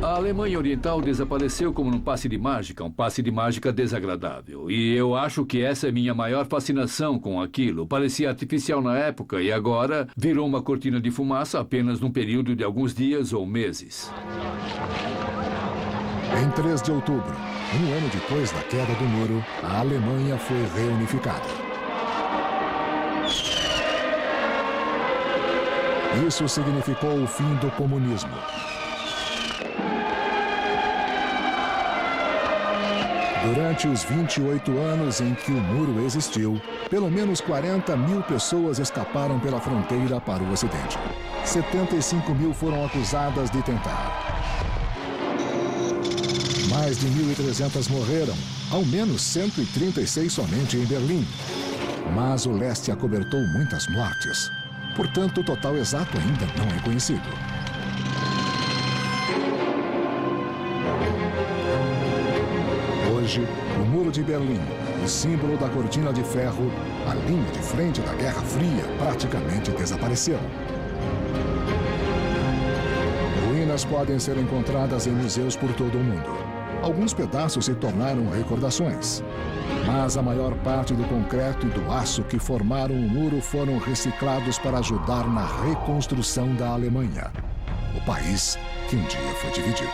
A Alemanha Oriental desapareceu como num passe de mágica, um passe de mágica desagradável. E eu acho que essa é minha maior fascinação com aquilo. Parecia artificial na época e agora virou uma cortina de fumaça apenas num período de alguns dias ou meses. Em 3 de outubro, um ano depois da queda do muro, a Alemanha foi reunificada. Isso significou o fim do comunismo. Durante os 28 anos em que o muro existiu, pelo menos 40 mil pessoas escaparam pela fronteira para o Ocidente. 75 mil foram acusadas de tentar. Mais de 1.300 morreram, ao menos 136 somente em Berlim. Mas o leste acobertou muitas mortes. Portanto, o total exato ainda não é conhecido. Hoje, o Muro de Berlim, o símbolo da cortina de ferro, a linha de frente da Guerra Fria, praticamente desapareceram. Ruínas podem ser encontradas em museus por todo o mundo. Alguns pedaços se tornaram recordações. Mas a maior parte do concreto e do aço que formaram o muro foram reciclados para ajudar na reconstrução da Alemanha, o país que um dia foi dividido.